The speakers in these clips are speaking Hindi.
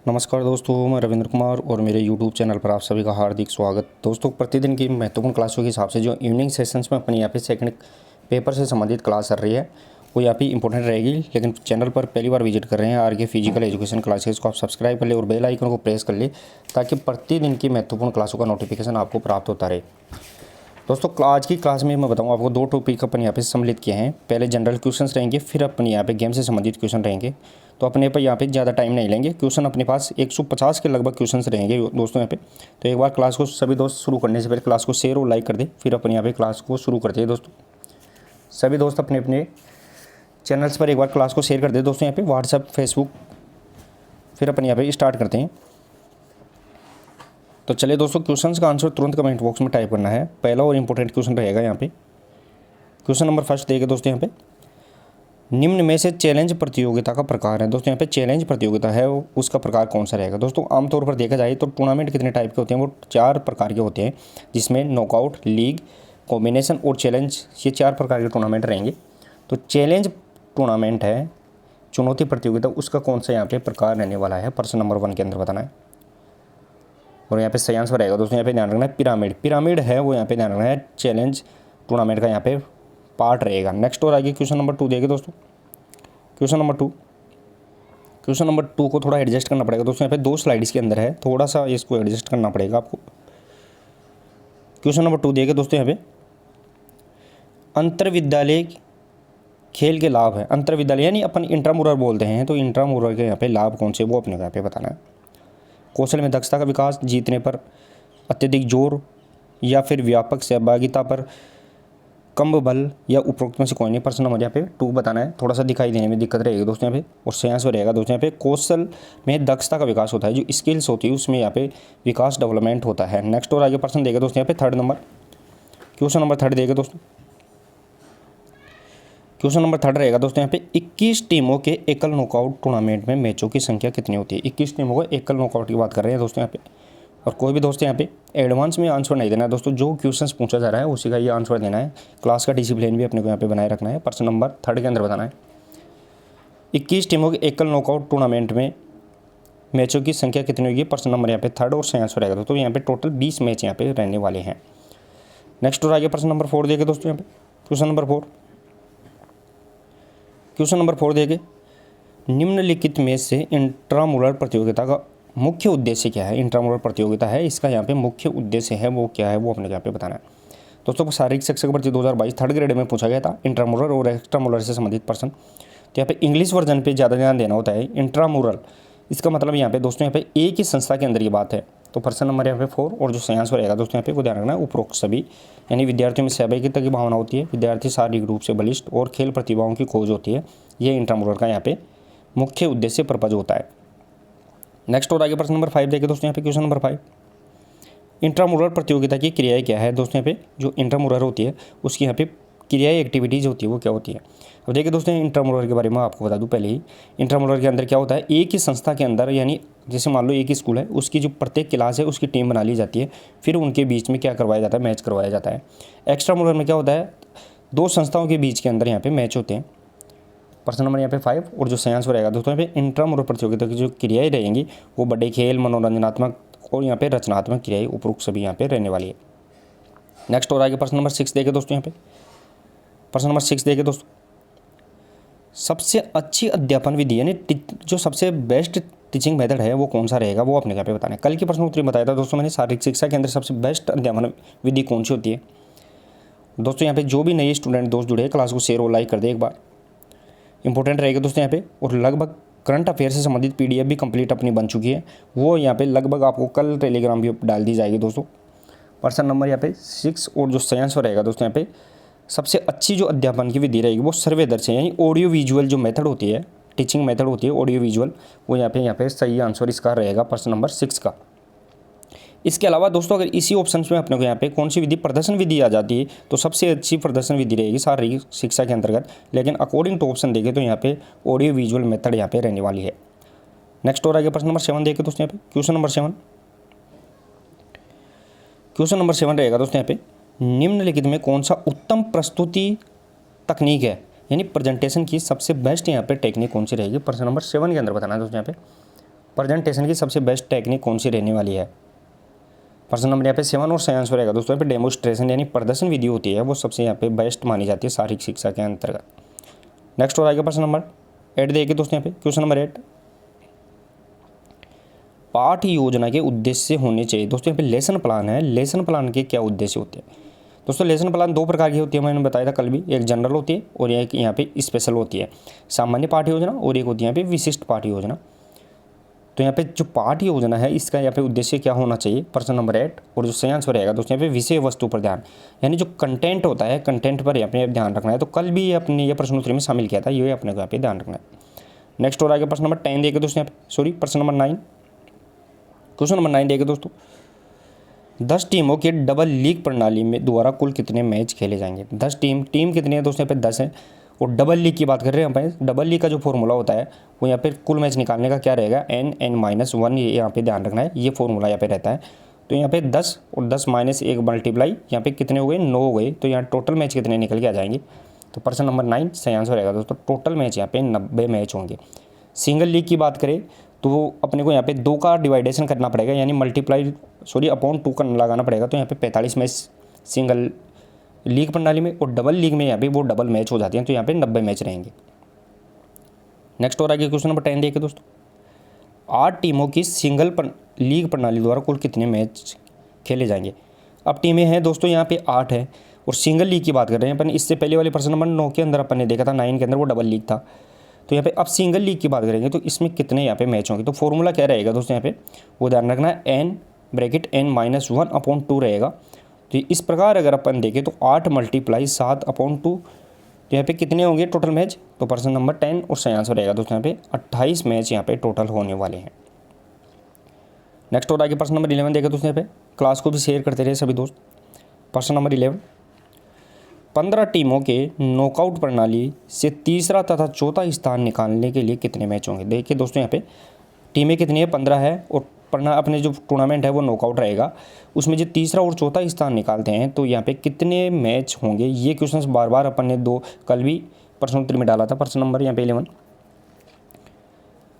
नमस्कार दोस्तों, मैं रविंद्र कुमार और मेरे YouTube चैनल पर आप सभी का हार्दिक स्वागत। दोस्तों, प्रतिदिन की महत्वपूर्ण क्लासों के हिसाब से जो इवनिंग सेशंस में अपनी यहाँ पे सेकंड पेपर से संबंधित क्लास चल रही है वो यहाँ पे इंपॉर्टेंट रहेगी। लेकिन चैनल पर पहली बार विजिट कर रहे हैं आर के फिजिकल एजुकेशन क्लासेस को आप सब्सक्राइब कर ले और बेल आइकन को प्रेस कर ले ताकि प्रतिदिन की महत्वपूर्ण क्लासों का नोटिफिकेशन आपको प्राप्त होता रहे। दोस्तों, आज की क्लास में मैं बताऊंगा आपको दो टॉपिक अपन यहाँ पे सम्मिलित किए हैं। पहले जनरल क्वेश्चंस रहेंगे, फिर अपन यहाँ पे गेम से संबंधित क्वेश्चन रहेंगे। तो अपने पर यहाँ पे ज़्यादा टाइम नहीं लेंगे। क्वेश्चन अपने पास 150 के लगभग क्वेश्चंस रहेंगे दोस्तों यहाँ पे। तो एक बार क्लास को सभी दोस्त शुरू करने से पहले क्लास को शेयर और लाइक कर दे, फिर अपन यहाँ पे क्लास को शुरू करते हैं। दोस्तों, सभी दोस्त अपने अपने चैनल्स पर एक बार क्लास को शेयर कर दे दोस्तों, यहाँ पे व्हाट्सएप, फेसबुक। फिर अपन यहाँ पे स्टार्ट करते हैं। तो चलिए दोस्तों, क्वेश्चंस का आंसर तुरंत कमेंट बॉक्स में टाइप करना है। पहला और इंपॉर्टेंट क्वेश्चन रहेगा यहाँ पे। क्वेश्चन नंबर फर्स्ट देगा दोस्तों यहाँ पे, निम्न में से चैलेंज प्रतियोगिता का प्रकार है। दोस्तों यहाँ पे चैलेंज प्रतियोगिता है उसका प्रकार कौन सा रहेगा। दोस्तों, आमतौर पर देखा जाए तो टूर्नामेंट कितने टाइप के होते हैं, वो 4 प्रकार के होते हैं, जिसमें नॉकआउट, लीग, कॉम्बिनेशन और चैलेंज, ये 4 प्रकार के टूर्नामेंट रहेंगे। तो चैलेंज टूर्नामेंट है, चुनौती प्रतियोगिता, उसका कौन सा यहाँ पे प्रकार रहने वाला है, प्रश्न नंबर 1 के अंदर बताना है। और यहाँ पे सही आंसर रहेगा दोस्तों, यहाँ पे ध्यान रखना है पिरामिड। पिरामिड है वो यहाँ पे ध्यान रखना है, चैलेंज टूर्नामेंट का यहाँ पे पार्ट रहेगा। नेक्स्ट और आगे क्वेश्चन नंबर 2 देखे दोस्तों। क्वेश्चन नंबर 2 को थोड़ा एडजस्ट करना पड़ेगा दोस्तों, यहाँ पे 2 स्लाइड्स के अंदर है, थोड़ा सा इसको एडजस्ट करना पड़ेगा आपको। क्वेश्चन नंबर 2 देखे दोस्तों यहाँ पे, अंतर विद्यालय खेल के लाभ है। अंतर विद्यालय यानी अपन इंट्रामुरल बोलते हैं, तो इंट्रामुरल के यहाँ पे लाभ कौन से वो अपने को यहाँ पे बताना है। कौशल में दक्षता का विकास, जीतने पर अत्यधिक जोर, या फिर व्यापक सहभागिता पर कम बल, या उपरोक्त में से कोई नहीं। प्रश्न नंबर यहाँ पे 2 बताना है। थोड़ा सा दिखाई देने में दिक्कत रहेगी दोस्तों यहाँ पे। और सही आंसर रहेगा दोस्तों यहाँ पे, कौशल में दक्षता का विकास होता है, जो स्किल्स होती है उसमें यहाँ पे विकास डेवलपमेंट होता है। नेक्स्ट और आगे प्रश्न देगा दोस्तों यहाँ पे थर्ड नंबर। क्वेश्चन नंबर 3 देगा दोस्तों। क्वेश्चन नंबर 3 रहेगा दोस्तों यहाँ पे, 21 टीमों के एकल नॉकआउट टूर्नामेंट में मैचों की संख्या कितनी होती है। 21 टीमों को एकल नॉकआउट की बात कर रहे हैं दोस्तों यहाँ पे। और कोई भी दोस्त यहाँ पे एडवांस में आंसर नहीं देना है दोस्तों, जो क्वेश्चंस पूछा जा रहा है उसी का ये आंसर देना है। क्लास का डिसिप्लिन भी अपने को यहाँ पे बनाए रखना है। प्रश्न नंबर 3 के अंदर बताना है, 21 टीमों के एकल नॉकआउट टूर्नामेंट में मैचों की संख्या कितनी होगी। प्रश्न नंबर यहाँ पे 3 और सही आंसर रहेगा दोस्तों। यहाँ पे टोटल 20 मैच यहाँ पे रहने वाले हैं। नेक्स्ट और आगे प्रश्न नंबर 4 देखे दोस्तों यहाँ पे। क्वेश्चन नंबर 4 देखे, निम्नलिखित में से इंट्रामुरल प्रतियोगिता का मुख्य उद्देश्य क्या है। इंट्रामुरल प्रतियोगिता है, इसका यहाँ पे मुख्य उद्देश्य है वो क्या है, वो अपने यहाँ पे बताना है दोस्तों। शारीरिक शिक्षा भर्ती 2022 थर्ड ग्रेड में पूछा गया था इंट्रामुरल और एक्स्ट्रामुरल से संबंधित प्रश्न। तो यहाँ पे इंग्लिश वर्जन पे ज़्यादा ध्यान देना होता है। इंट्रामुरल इसका मतलब यहाँ पे दोस्तों यहाँ पे एक ही संस्था के अंदर ये बात है। तो प्रश्न नंबर यहाँ पे 4 और जो सही आंसर रहेगा दोस्तों यहाँ पे वो ध्यान रखना है, उपरोक्त सभी, यानी विद्यार्थियों में सहभागिता की भावना होती है, विद्यार्थी शारीरिक रूप से बलिष्ठ और खेल प्रतिभाओं की खोज होती है। ये इंट्रामुरल का यहाँ पे मुख्य उद्देश्य पर्पज होता है। नेक्स्ट और आगे प्रश्न नंबर 5 देखें दोस्तों यहाँ पे। क्वेश्चन नंबर 5, इंट्रामुरल प्रतियोगिता की क्रियाएं क्या है। दोस्तों यहाँ पे जो इंट्रामुरल होती है उसकी यहाँ पे क्रियाएं, एक्टिविटीज़ होती है वो क्या होती है। अब देखिए दोस्तों, इंट्रामुरल के बारे में आपको बता दूं पहले ही। इंट्रामुरल के अंदर क्या होता है, एक ही संस्था के अंदर, यानी जैसे मान लो एक ही स्कूल है, उसकी जो प्रत्येक क्लास है उसकी टीम बना ली जाती है, फिर उनके बीच में क्या करवाया जाता है, मैच करवाया जाता है। एक्स्ट्रामुरल में क्या होता है, 2 संस्थाओं के बीच के अंदर यहाँ पे मैच होते हैं। प्रश्न नंबर यहाँ पे 5 और जो सही आंसर रहेगा दोस्तों यहाँ पे, इंट्रामुरल प्रतियोगिता की जो क्रियाएं रहेंगी वो बड़े खेल, मनोरंजनात्मक और यहाँ पे रचनात्मक क्रियाएं उपरोक्त सभी यहाँ पे रहने वाली है। नेक्स्ट और आगे प्रश्न नंबर 6 देखे दोस्तों यहाँ पे। प्रश्न नंबर 6 देखे दोस्तों, सबसे अच्छी अध्यापन विधि यानी जो सबसे बेस्ट टीचिंग मेथड है वो कौन सा रहेगा, वो अपने यहाँ पे बताना है। कल की प्रश्न उत्तरी बताया था दोस्तों मैंने, शारीरिक शिक्षा के अंदर सबसे बेस्ट अध्यापन विधि कौन सी होती है। दोस्तों यहाँ पे जो भी नए स्टूडेंट दोस्त जुड़े हैं क्लास को शेयर और लाइक कर दे एक बार, इंपॉर्टेंट रहेगा दोस्तों यहाँ पे। और लगभग करंट अफेयर से संबंधित PDF भी कंप्लीट अपनी बन चुकी है, वो यहाँ पे लगभग आपको कल टेलीग्राम भी डाल दी जाएगी दोस्तों। प्रश्न नंबर यहाँ पे 6 और जो सही आंसर रहेगा दोस्तों यहाँ पे, सबसे अच्छी जो अध्यापन की विधि रहेगी वो सर्वे दर से, यानी ऑडियो विजुअल जो मेथड होती है, टीचिंग मेथड होती है ऑडियो विजुअल, वो यहाँ पे सही आंसर इसका रहेगा प्रश्न नंबर 6 का। इसके अलावा दोस्तों अगर इसी ऑप्शन में अपने को यहाँ पे कौन सी विधि, प्रदर्शन विधि आ जाती है, तो सबसे अच्छी प्रदर्शन विधि रहेगी शारीरिक शिक्षा के अंतर्गत। लेकिन अकॉर्डिंग टू ऑप्शन देखें तो यहाँ पे ऑडियो विजुअल मेथड यहाँ पे रहने वाली है। नेक्स्ट और आगे प्रश्न नंबर 7 देखें दोस्तों यहाँ पे। क्वेश्चन नंबर 7 रहेगा दोस्तों यहाँ पे, निम्नलिखित में कौन सा उत्तम प्रस्तुति तकनीक है, यानी प्रेजेंटेशन की सबसे बेस्ट यहाँ पे टेक्निक कौन सी रहेगी। प्रश्न नंबर 7 के अंदर बताना है दोस्तों यहाँ पे। प्रेजेंटेशन की सबसे बेस्ट टेक्निक कौन सी रहने वाली है? प्रश्न नंबर यहाँ पे 7 और सही आंसर रहेगा दोस्तों यहाँ पे डेमोस्ट्रेशन यानी प्रदर्शन विधि होती है वो सबसे यहाँ पे बेस्ट मानी जाती है शारीरिक शिक्षा के अंतर्गत। नेक्स्ट हो जाएगा प्रश्न नंबर 8 देखिए दोस्तों यहाँ पे क्वेश्चन नंबर 8, पाठ योजना के उद्देश्य होने चाहिए। दोस्तों यहाँ पे लेसन प्लान है, लेसन प्लान के क्या उद्देश्य होते हैं? दोस्तों लेसन प्लान दो प्रकार की होती है, मैंने बताया था कल भी, एक जनरल होती है और एक यहाँ पे स्पेशल होती है, सामान्य पाठ योजना, और एक होती है यहाँ पे विशिष्ट पाठ योजना। तो यहाँ पे जो पाठ योजना है इसका यहाँ पे उद्देश्य क्या होना चाहिए? प्रश्न नंबर 8, और जो सही आंसर रहेगा दोस्तों यहाँ पे विषय वस्तु पर ध्यान, यानी जो कंटेंट होता है कंटेंट पर यहाँ पे ध्यान रखना है। तो कल भी अपने ये प्रश्नोत्तरी में शामिल किया था, ये अपने को यहाँ पे ध्यान रखना है। नेक्स्ट और आगे प्रश्न नंबर 10 देखिए दोस्तों यहाँ पे, सॉरी प्रश्न नंबर 9, क्वेश्चन नंबर 9 देखिए दोस्तों, 10 टीमों के डबल लीग प्रणाली में द्वारा कुल कितने मैच खेले जाएंगे? 10 टीम कितनी है दोस्तों यहाँ पे 10 है, और डबल लीग की बात कर रहे हैं यहाँ पे। डबल लीग का जो फॉर्मूला होता है वो यहाँ पे कुल मैच निकालने का क्या रहेगा? n(n-1), ये यहाँ पे ध्यान रखना है, ये फॉर्मूला यहाँ पे रहता है। तो यहाँ पे 10 और 10 - 1 मल्टीप्लाई यहाँ पे कितने हो गए? 9 हो गए। तो यहाँ टोटल मैच कितने निकल के आ जाएंगे? तो प्रश्न नंबर 9 सही आंसर रहेगा दोस्तों, टोटल मैच यहाँ पे 90 मैच होंगे। सिंगल लीग की बात करें तो अपने को यहाँ पे 2 का डिवाइडेशन करना पड़ेगा, यानी अपॉन 2 का लगाना पड़ेगा। तो यहाँ पे 45 मैच सिंगल लीग प्रणाली में, और डबल लीग में यहाँ पे वो डबल मैच हो जाती हैं, तो यहाँ पे 90 मैच रहेंगे। नेक्स्ट और आगे क्वेश्चन नंबर 10 देखिए दोस्तों, 8 टीमों की सिंगल लीग प्रणाली द्वारा कुल कितने मैच खेले जाएंगे? अब टीमें हैं दोस्तों यहाँ पे 8 है, और सिंगल लीग की बात कर रहे हैं अपन। इससे पहले वाले प्रश्न नंबर 9 के अंदर अपन ने देखा था, 9 के अंदर वो डबल लीग था। तो यहाँ पे अब सिंगल लीग की बात करेंगे तो इसमें कितने यहाँ पे मैच होंगे? तो फॉर्मूला क्या रहेगा दोस्तों यहाँ पे, वो ध्यान रखना है, n(n-1/2) रहेगा। तो इस प्रकार अगर अपन देखें तो 8 × 7/2, तो यहाँ पे कितने होंगे टोटल मैच? तो प्रश्न नंबर 10 और सही आंसर रहेगा दोस्तों यहाँ पे 28 मैच यहाँ पे टोटल होने वाले हैं। नेक्स्ट और आगे प्रश्न नंबर 11 देखा दोस्तों यहाँ पे, क्लास को भी शेयर करते रहे सभी दोस्त। प्रश्न नंबर 11, 15 टीमों के नॉकआउट प्रणाली से तीसरा तथा चौथा स्थान निकालने के लिए कितने मैच होंगे? देखिए दोस्तों यहाँ पे टीमें कितनी है? 15 है, और अपने जो टूर्नामेंट है वो नॉकआउट रहेगा, उसमें जो तीसरा और चौथा स्थान निकालते हैं तो यहाँ पे कितने मैच होंगे? ये क्वेश्चंस बार बार अपन ने कल भी प्रश्नोत्तरी में डाला था। प्रश्न नंबर यहाँ पे 11,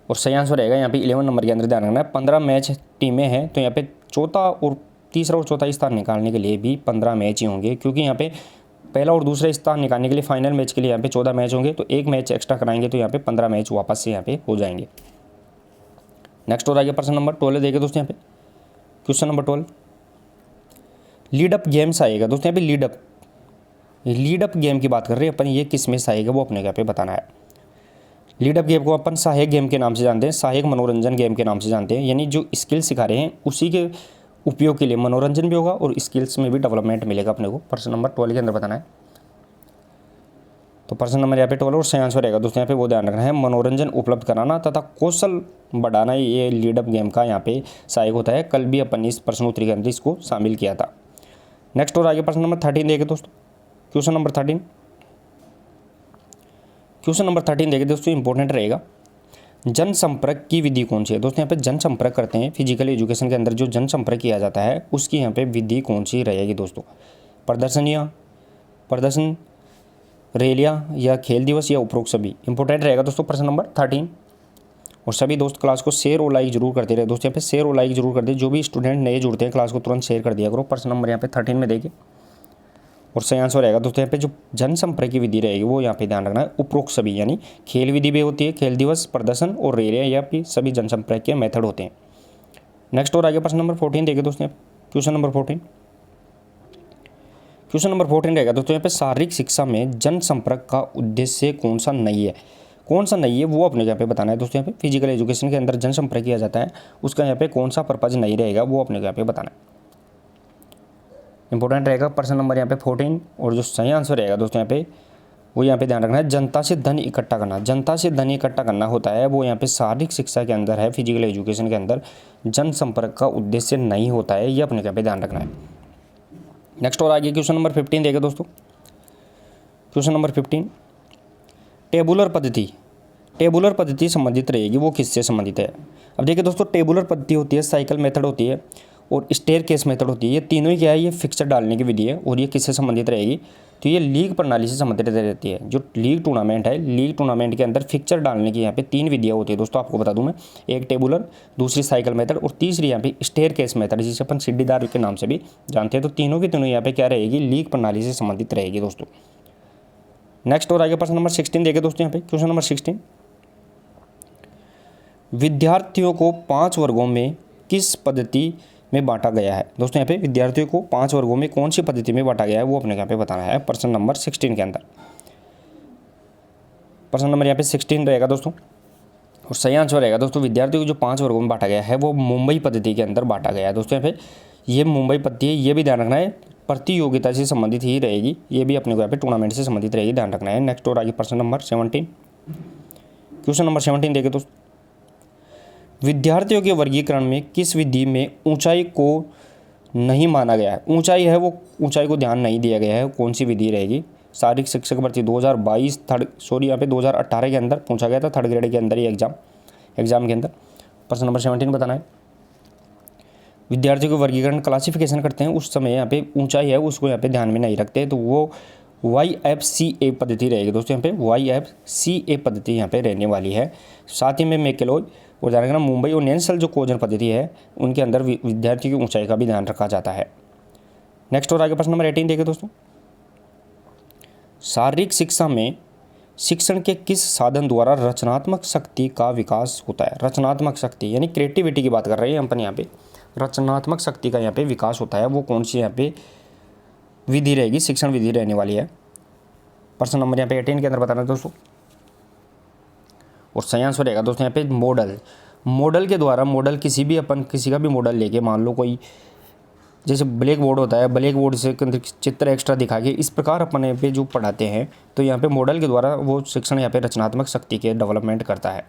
और सही आंसर रहेगा यहाँ पे 11 नंबर के अंदर ध्यान रखना है। 15 मैच टीमें हैं, तो यहाँ पे तीसरा और चौथा स्थान निकालने के लिए भी 15 मैच ही होंगे, क्योंकि यहाँ पे पहला और दूसरा स्थान निकालने के लिए फाइनल मैच के लिए यहाँ पे 14 मैच होंगे, तो एक मैच एक्स्ट्रा कराएंगे तो यहाँ पे 15 मैच वापस से यहाँ पे हो जाएंगे। नेक्स्ट और आगे प्रश्न नंबर 12 देखिए दोस्तों यहाँ पे, question number 12, lead up games आएगा दोस्तों यहाँ पे। लीड अप गेम की बात कर रहे हैं अपन, ये किस में से आएगा वो अपने यहाँ पे बताना है। लीड अप गेम को अपन सहायक गेम के नाम से जानते हैं, सहायक मनोरंजन गेम के नाम से जानते हैं, यानी जो स्किल सिखा रहे हैं उसी के उपयोग के लिए मनोरंजन भी होगा और स्किल्स में भी डेवलपमेंट मिलेगा अपने को। प्रश्न नंबर 12 के अंदर बताना है। तो प्रश्न नंबर यहाँ पे 12 और सही आंसर रहेगा दोस्तों यहाँ पे, वो ध्यान रखना है, मनोरंजन उपलब्ध कराना तथा कौशल बढ़ाना, ये लीड अप गेम का यहाँ पे सहायक होता है। कल भी अपन ने इस प्रश्नोत्तरी के अंदर इसको शामिल किया था। नेक्स्ट और आगे प्रश्न नंबर 13 देखे दोस्तों, क्वेश्चन नंबर 13 देखे दोस्तों, इंपॉर्टेंट रहेगा। जनसंपर्क की विधि कौन सी है? दोस्तों यहाँ पे जनसंपर्क करते हैं फिजिकल एजुकेशन के अंदर, जो जनसंपर्क किया जाता है उसकी यहाँ पे विधि कौन सी रहेगी दोस्तों? प्रदर्शन, रैलियाँ, या खेल दिवस, या उपरोक्त सभी? इंपॉर्टेंट रहेगा दोस्तों प्रश्न नंबर 13। और सभी दोस्त क्लास को शेयर और लाइक जरूर करते रहे दोस्तों, यहाँ पे शेयर और लाइक जरूर कर दे। जो भी स्टूडेंट नए जुड़ते हैं क्लास को तुरंत शेयर कर दिया करो। प्रश्न नंबर यहाँ पे 13 में देखिए, और सही आंसर रहेगा दोस्तों यहाँ पे जो जनसंपर्क की विधि रहेगी वो यहाँ पे ध्यान रखना है, उपरोक्त सभी, यानी खेल विधि भी होती है, खेल दिवस, प्रदर्शन और रैलियाँ, या फिर सभी जनसंपर्क के मेथड होते हैं। नेक्स्ट और आगे प्रश्न नंबर 14 देखिए दोस्तों, क्वेश्चन नंबर 14 रहेगा दोस्तों यहाँ पे, शारीरिक शिक्षा में जनसंपर्क का उद्देश्य कौन सा नहीं है? कौन सा नहीं है वो अपने यहाँ पे बताना है दोस्तों। यहाँ पे फिजिकल एजुकेशन के अंदर जनसंपर्क किया जाता है, उसका यहाँ पे कौन सा पर्पज नहीं रहेगा वो अपने यहाँ पे बताना है। इंपॉर्टेंट रहेगा प्रश्न नंबर यहाँ पे 14, और जो सही आंसर रहेगा दोस्तों यहाँ पे वो यहाँ पे ध्यान रखना है, जनता से धन इकट्ठा करना। जनता से धन इकट्ठा करना होता है वो यहाँ पे शारीरिक शिक्षा के अंदर है, फिजिकल एजुकेशन के अंदर जनसंपर्क का उद्देश्य नहीं होता है, ये अपने यहाँ पे ध्यान रखना है। नेक्स्ट और आगे क्वेश्चन नंबर 15 देखें दोस्तों, क्वेश्चन नंबर 15, टेबुलर पद्धति संबंधित रहेगी, वो किससे संबंधित है? अब देखिए दोस्तों, टेबुलर पद्धति होती है, साइकिल मेथड होती है, और स्टेयर केस मेथड होती है। ये तीनों ही क्या है, ये फिक्सर डालने की विधि है और ये किससे संबंधित रहेगी, तो ये लीग प्रणाली से संबंधित रहती है। जो लीग टूर्नामेंट है, लीग टूर्नामेंट के अंदर फिक्सर डालने की यहाँ पे 3 विधियाँ होती है दोस्तों, आपको बता दूं मैं। एक टेबुलर, दूसरी साइकिल मेथड और तीसरी यहाँ पे स्टेयर केस मेथड, जिसे अपन सीढ़ीदार के नाम से भी जानते हैं। तो तीनों की तीनों यहाँ पे क्या रहेगी, लीग प्रणाली से संबंधित रहेगी दोस्तों। नेक्स्ट और आगे प्रश्न नंबर 16 देखे दोस्तों। यहाँ पे क्वेश्चन नंबर 16, विद्यार्थियों को 5 वर्गों में किस पद्धति में बांटा गया है। दोस्तों यहाँ पे विद्यार्थियों को 5 वर्गों में कौन सी पद्धति में बांटा गया है वो अपने यहाँ पे बताना है प्रश्न नंबर 16 के अंदर। प्रश्न नंबर यहाँ पे 16 रहेगा दोस्तों और सही आंसर रहेगा दोस्तों, विद्यार्थियों को जो 5 वर्गों में बांटा गया है वो मुंबई पद्धति के अंदर बांटा गया है दोस्तों। यहाँ पे ये मुंबई पद्धति है, ये भी ध्यान रखना है, प्रतियोगिता से संबंधित ही रहेगी, ये भी अपने को यहाँ पे टूर्नामेंट से संबंधित रहेगी, ध्यान रखना है। नेक्स्ट और आगे प्रश्न नंबर 17, क्वेश्चन नंबर 17 देखे दोस्तों, विद्यार्थियों के वर्गीकरण में किस विधि में ऊंचाई को नहीं माना गया है। ऊंचाई है वो, ऊंचाई को ध्यान नहीं दिया गया है, कौन सी विधि रहेगी। शारीरिक शिक्षक भर्ती 2022 यहाँ पे 2018 के अंदर पूछा गया था, थर्ड ग्रेड के अंदर ही एग्जाम के अंदर। प्रश्न नंबर 17 बताना है, विद्यार्थियों के वर्गीकरण क्लासिफिकेशन करते हैं उस समय यहाँ पे ऊंचाई है उसको यहाँ पे ध्यान में नहीं रखते, तो वो YFCA पद्धति रहेगी दोस्तों। यहाँ पे YFCA पद्धति यहाँ पे रहने वाली है। साथ ही में मैकेलॉय और ध्यान रखना मुंबई और नेल्सन जो कोजन पद्धति है उनके अंदर विद्यार्थियों की ऊंचाई का भी ध्यान रखा जाता है। नेक्स्ट और आगे प्रश्न नंबर 18 देखें दोस्तों, शारीरिक शिक्षा में शिक्षण के किस साधन द्वारा रचनात्मक शक्ति का विकास होता है। रचनात्मक शक्ति यानी क्रिएटिविटी की बात कर रहे हैं अपन यहाँ पे, रचनात्मक शक्ति का यहाँ पे विकास होता है, वो कौन सी यहाँ पे विधि रहेगी, शिक्षण विधि रहने वाली है। प्रश्न नंबर यहाँ पे 18 के अंदर बताना है दोस्तों और सही आंसर रहेगा दोस्तों यहाँ पे मॉडल के द्वारा। मॉडल किसी का भी मॉडल लेके, मान लो कोई जैसे ब्लैक बोर्ड होता है, ब्लैक बोर्ड से चित्र एक्स्ट्रा दिखा के इस प्रकार अपन यहाँ पे जो पढ़ाते हैं, तो यहाँ पे मॉडल के द्वारा वो शिक्षण यहाँ पे रचनात्मक शक्ति के डेवलपमेंट करता है।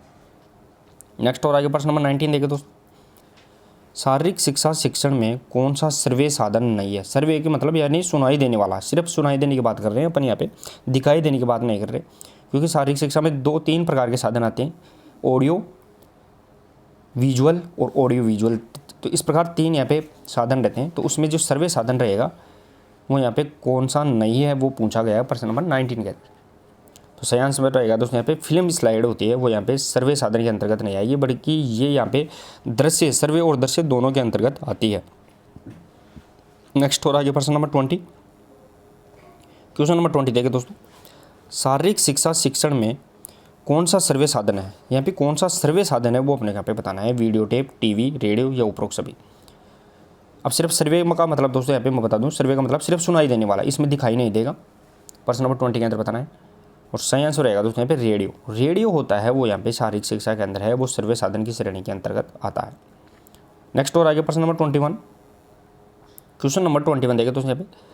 नेक्स्ट और आगे प्रश्न नंबर 19 देखें दोस्तों, शारीरिक शिक्षा शिक्षण में कौन सा सर्वे साधन नहीं है। सर्वे के मतलब यानी सुनाई देने वाला, सिर्फ सुनाई देने की बात कर रहे हैं अपन यहाँ पे, दिखाई देने की बात नहीं कर रहे, क्योंकि शारीरिक शिक्षा में 2-3 प्रकार के साधन आते हैं, ऑडियो विजुअल और ऑडियो विजुअल। तो इस प्रकार 3 यहाँ पे साधन रहते हैं, तो उसमें जो सर्वे साधन रहेगा वो यहाँ पे कौन सा नहीं है वो पूछा गया है प्रश्न नंबर 19 के। तो सही आंसर रहेगा दोस्तों यहाँ पे फिल्म स्लाइड होती है वो यहाँ पे सर्वे साधन के अंतर्गत नहीं आएगी, बल्कि ये यहाँ पे दृश्य, सर्वे और दृश्य दोनों के अंतर्गत आती है। नेक्स्ट और आगे प्रश्न नंबर 20, क्वेश्चन नंबर 20 देखें दोस्तों, शारीरिक शिक्षा शिक्षण में कौन सा सर्वे साधन है। यहाँ पे कौन सा सर्वे साधन है वो अपने यहाँ पे बताना है, वीडियो टेप, टीवी, रेडियो या उपरोक्त सभी। अब सिर्फ सर्वे का मतलब दोस्तों यहाँ पे मैं बता दूँ, सर्वे का मतलब सिर्फ सुनाई देने वाला, इसमें दिखाई नहीं देगा। प्रश्न नंबर 20 के अंदर बताना है और सही आंसर रहेगा दोस्तों यहाँ पे रेडियो होता है वो यहाँ पे शारीरिक शिक्षा के अंदर है, वो सर्वे साधन की श्रेणी के अंतर्गत आता है। नेक्स्ट और आगे प्रश्न नंबर 21, क्वेश्चन नंबर 21 देखें दोस्तों यहाँ पे,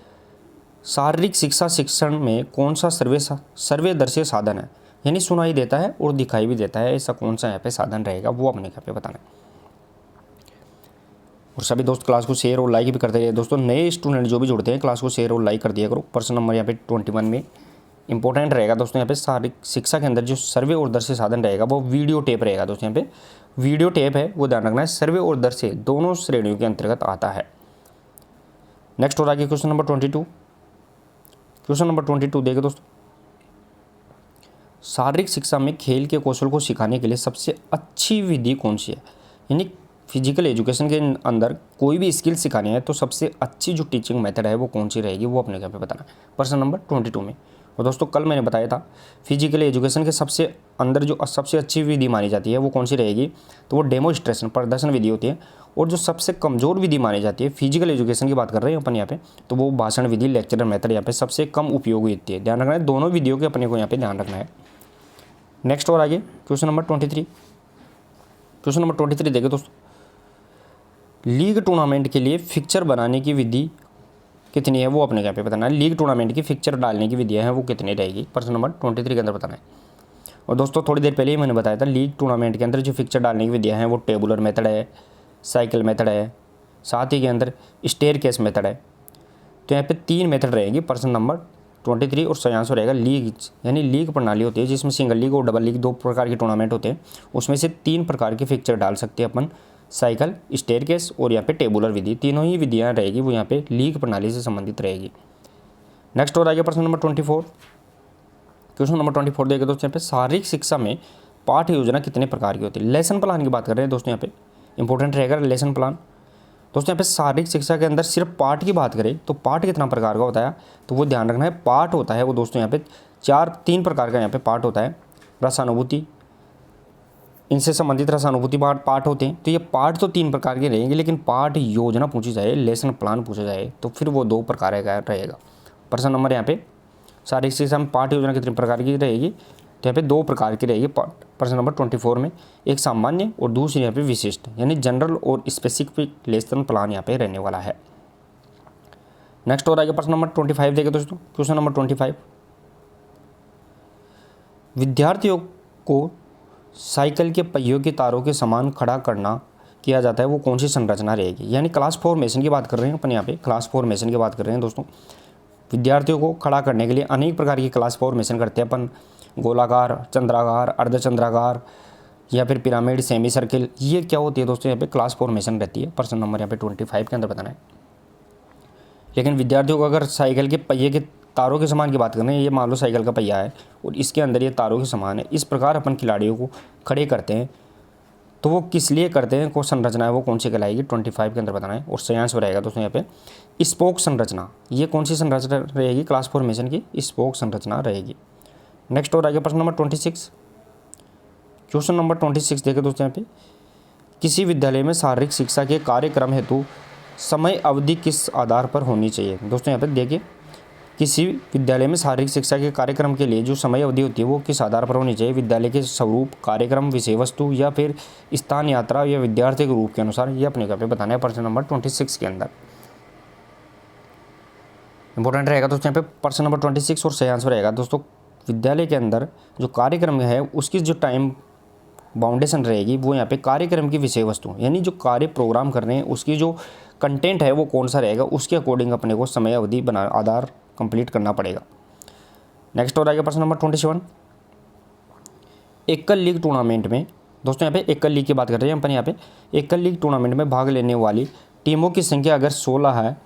शारीरिक शिक्षा शिक्षण में कौन सा सर्वे दर्शी साधन है, यानी सुनाई देता है और दिखाई भी देता है, ऐसा कौन सा यहाँ पे साधन रहेगा वो अपने यहाँ पे बताना है। और सभी दोस्त क्लास को शेयर और लाइक भी करते रहिए दोस्तों, नए स्टूडेंट जो भी जुड़ते हैं क्लास को शेयर और लाइक कर दिया करो। प्रश्न नंबर यहाँ पे 21 में इंपॉर्टेंट रहेगा दोस्तों यहाँ पे, शारीरिक शिक्षा के अंदर जो सर्वे और दर्शी साधन रहेगा वो वीडियो टेप रहेगा दोस्तों। यहाँ पे वीडियो टेप है वो ध्यान रखना है, सर्वे और दर्शी दोनों श्रेणियों के अंतर्गत आता है। नेक्स्ट और आगे क्वेश्चन नंबर 22, क्वेश्चन नंबर 22 देखें दोस्तों, शारीरिक शिक्षा में खेल के कौशल को सिखाने के लिए सबसे अच्छी विधि कौन सी है। यानी फिजिकल एजुकेशन के अंदर कोई भी स्किल सिखानी है तो सबसे अच्छी जो टीचिंग मेथड है वो कौन सी रहेगी वो अपने यहाँ पे बताना है प्रश्न नंबर 22 में। और दोस्तों कल मैंने बताया था फिजिकल एजुकेशन के सबसे अंदर जो सबसे अच्छी विधि मानी जाती है वो कौन सी रहेगी, तो वो डेमोन्स्ट्रेशन प्रदर्शन विधि होती है। और जो सबसे कमज़ोर विधि मानी जाती है फिजिकल एजुकेशन की बात कर रहे हैं अपन यहाँ पे, तो वो भाषण विधि, लेक्चरर मेथड यहाँ पे सबसे कम उपयोगी होती है। ध्यान रखना है, दोनों विधियों के अपने को यहाँ पे ध्यान रखना है। नेक्स्ट और आगे क्वेश्चन नंबर 23, क्वेश्चन नंबर 23 देखें दोस्तों, लीग टूर्नामेंट के लिए फिक्चर बनाने की विधि कितनी है वो अपने यहाँ पे बताना है। लीग टूर्नामेंट की फिक्चर डालने की विधियाँ हैं वो कितनी रहेगी प्रश्न नंबर 23 के अंदर बताना है। और दोस्तों थोड़ी देर पहले ही मैंने बताया था लीग टूर्नामेंट के अंदर जो फिक्चर डालने की विधियाँ हैं वो टेबुलर मेथड है, साइकिल मेथड है, साथ ही के अंदर स्टेयर केस मेथड है। तो यहाँ पे 3 मेथड रहेंगी प्रश्न नंबर 23 और सही आंसर रहेगा लीग, यानी लीग प्रणाली होती है जिसमें सिंगल लीग और डबल लीग 2 प्रकार के टूर्नामेंट होते हैं, उसमें से 3 प्रकार के फिक्चर डाल सकते हैं अपन साइकिल, स्टेयरकेस और यहाँ पे टेबुलर विधि, तीनों ही विधियाँ रहेगी वो यहाँ पे लीक प्रणाली से संबंधित रहेगी। नेक्स्ट और आगे प्रश्न नंबर 24। क्वेश्चन नंबर 24 देखें दोस्तों, यहाँ पे शारीरिक शिक्षा में पाठ्य योजना कितने प्रकार की होती है। लेसन प्लान की बात कर रहे हैं दोस्तों, यहाँ पे इंपॉर्टेंट रहेगा लेसन प्लान। दोस्तों यहाँ पे शारीरिक शिक्षा के अंदर सिर्फ पाठ की बात करें तो पाठ कितना प्रकार का होता है, तो वो ध्यान रखना है। पाठ होता है वो दोस्तों यहाँ पे 3 प्रकार का यहाँ पे पाठ होता है। रसानुभूति, इनसे संबंधित रसानुभूति पाठ होते हैं। तो ये पाठ तो 3 प्रकार के रहेंगे, लेकिन पाठ योजना पूछी जाए, लेसन प्लान पूछा जाए तो फिर वो 2 प्रकार का रहेगा। प्रश्न नंबर यहाँ पे शारीरिक शिक्षा में पाठ योजना कितने प्रकार की रहेगी, तो यहाँ पे 2 प्रकार की रहेगी प्रश्न नंबर 24 में। एक सामान्य और दूसरी यहाँ पे विशिष्ट, यानी जनरल और स्पेसिफिक लेसन प्लान यहाँ पे रहने वाला है। नेक्स्ट और आगे प्रश्न नंबर 25 देखें दोस्तों। क्वेश्चन नंबर 25, विद्यार्थियों को साइकिल के पहियों के तारों के समान खड़ा करना किया जाता है, वो कौन सी संरचना रहेगी। यानी क्लास फॉर्मेशन की बात कर रहे हैं अपन यहाँ पे, क्लास फॉर्मेशन की बात कर रहे हैं दोस्तों। विद्यार्थियों को खड़ा करने के लिए अनेक प्रकार की क्लास फॉर्मेशन करते हैं अपन, गोलाकार, चंद्राकार, अर्धचंद्राकार या फिर पिरामिड, सेमी सर्किल। ये क्या होती है दोस्तों, यहाँ पे क्लास फॉर्मेशन रहती है। प्रश्न नंबर यहाँ पे 25 के अंदर बताना है। लेकिन विद्यार्थियों को अगर साइकिल के पहिए के तारों के समान की बात कर रहे हैं, ये मान लो साइकिल का पहिया है और इसके अंदर ये तारों के समान है, इस प्रकार अपन खिलाड़ियों को खड़े करते हैं, तो वो किस लिए करते हैं, को संरचना है वो कौन सी कहलाएगी, 25 के अंदर बताना है। और सयांश में रहेगा दोस्तों यहाँ पे स्पोक संरचना। ये कौन सी संरचना रहेगी, क्लास फॉर्मेशन की स्पोक संरचना रहेगी। नेक्स्ट और आगे प्रश्न नंबर 26। क्वेश्चन नंबर 26 देखें दोस्तों यहाँ पे, किसी विद्यालय में शारीरिक शिक्षा के कार्यक्रम हेतु समय अवधि किस आधार पर होनी चाहिए। दोस्तों यहाँ पे देखिए, किसी विद्यालय में शारीरिक शिक्षा के कार्यक्रम के लिए जो समय अवधि होती है वो किस आधार पर होनी चाहिए। विद्यालय के स्वरूप, कार्यक्रम, विषय वस्तु या फिर स्थान, यात्रा या विद्यार्थी के रूप के अनुसार। ये अपने यहाँ पे बताना है प्रश्न नंबर 26 के अंदर। इंपॉर्टेंट रहेगा दोस्तों यहाँ पे प्रश्न नंबर 26 और सही आंसर रहेगा दोस्तों, विद्यालय के अंदर जो कार्यक्रम है उसकी जो टाइम बाउंडेशन रहेगी वो यहाँ पे कार्यक्रम की विषय वस्तु, यानी जो कार्य प्रोग्राम कर रहे हैं उसकी जो कंटेंट है वो कौन सा रहेगा, उसके अकॉर्डिंग अपने को समय अवधि बना आधार कंप्लीट करना पड़ेगा। नेक्स्ट और आगे प्रश्न नंबर 27, एकल लीग टूर्नामेंट में। दोस्तों यहाँ पे एकल लीग की बात कर रहे हैं अपन यहाँ पे। एकल लीग टूर्नामेंट में भाग लेने वाली टीमों की संख्या अगर 16 है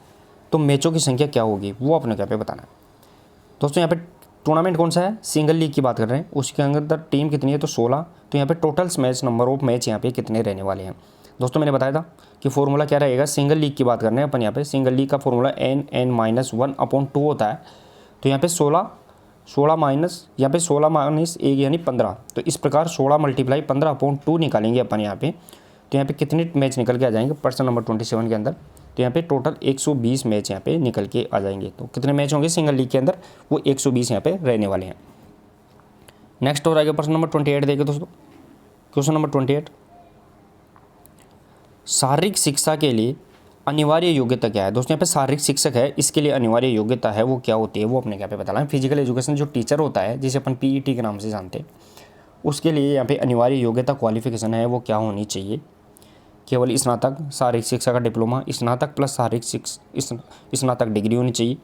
तो मैचों की संख्या क्या होगी, वो अपने यहाँ पे बताना है। दोस्तों यहाँ पे टूर्नामेंट कौन सा है, सिंगल लीग की बात कर रहे हैं, उसके अंदर टीम कितनी है तो 16। तो यहाँ पे total match, number of match यहाँ पे कितने रहने वाले हैं। दोस्तों मैंने बताया था कि फॉर्मूला क्या रहेगा, सिंगल लीग की बात कर रहे हैं अपन यहाँ पे। सिंगल लीग का फॉर्मूला n(-1/2) होता है। तो यहाँ पे 16 माइनस, यहाँ पे 16 माइनस 1 यानी 15। तो इस प्रकार 16 × 15/2 निकालेंगे अपन यहाँ पे। तो यहाँ पे कितने मैच निकल के आ जाएंगे प्रश्न नंबर 27 के अंदर, तो यहाँ पे टोटल 120 मैच यहाँ पे निकल के आ जाएंगे। तो कितने मैच होंगे सिंगल लीग के अंदर, वो 120 यहाँ पे रहने वाले हैं। नेक्स्ट और आगे प्रश्न नंबर 28 देखिए दोस्तों। क्वेश्चन नंबर 28, शारीरिक शिक्षा के लिए अनिवार्य योग्यता क्या है। दोस्तों यहाँ पे शारीरिक शिक्षक है, इसके लिए अनिवार्य योग्यता है वो क्या होती है, वो अपने यहाँ पे बताना है। फिजिकल एजुकेशन जो टीचर होता है, जिसे अपन PET के नाम से जानते हैं, उसके लिए यहाँ पे अनिवार्य योग्यता क्वालिफिकेशन है वो क्या होनी चाहिए। केवल स्नातक शारीरिक शिक्षा का डिप्लोमा, स्नातक प्लस शारीरिक स्नातक डिग्री होनी चाहिए।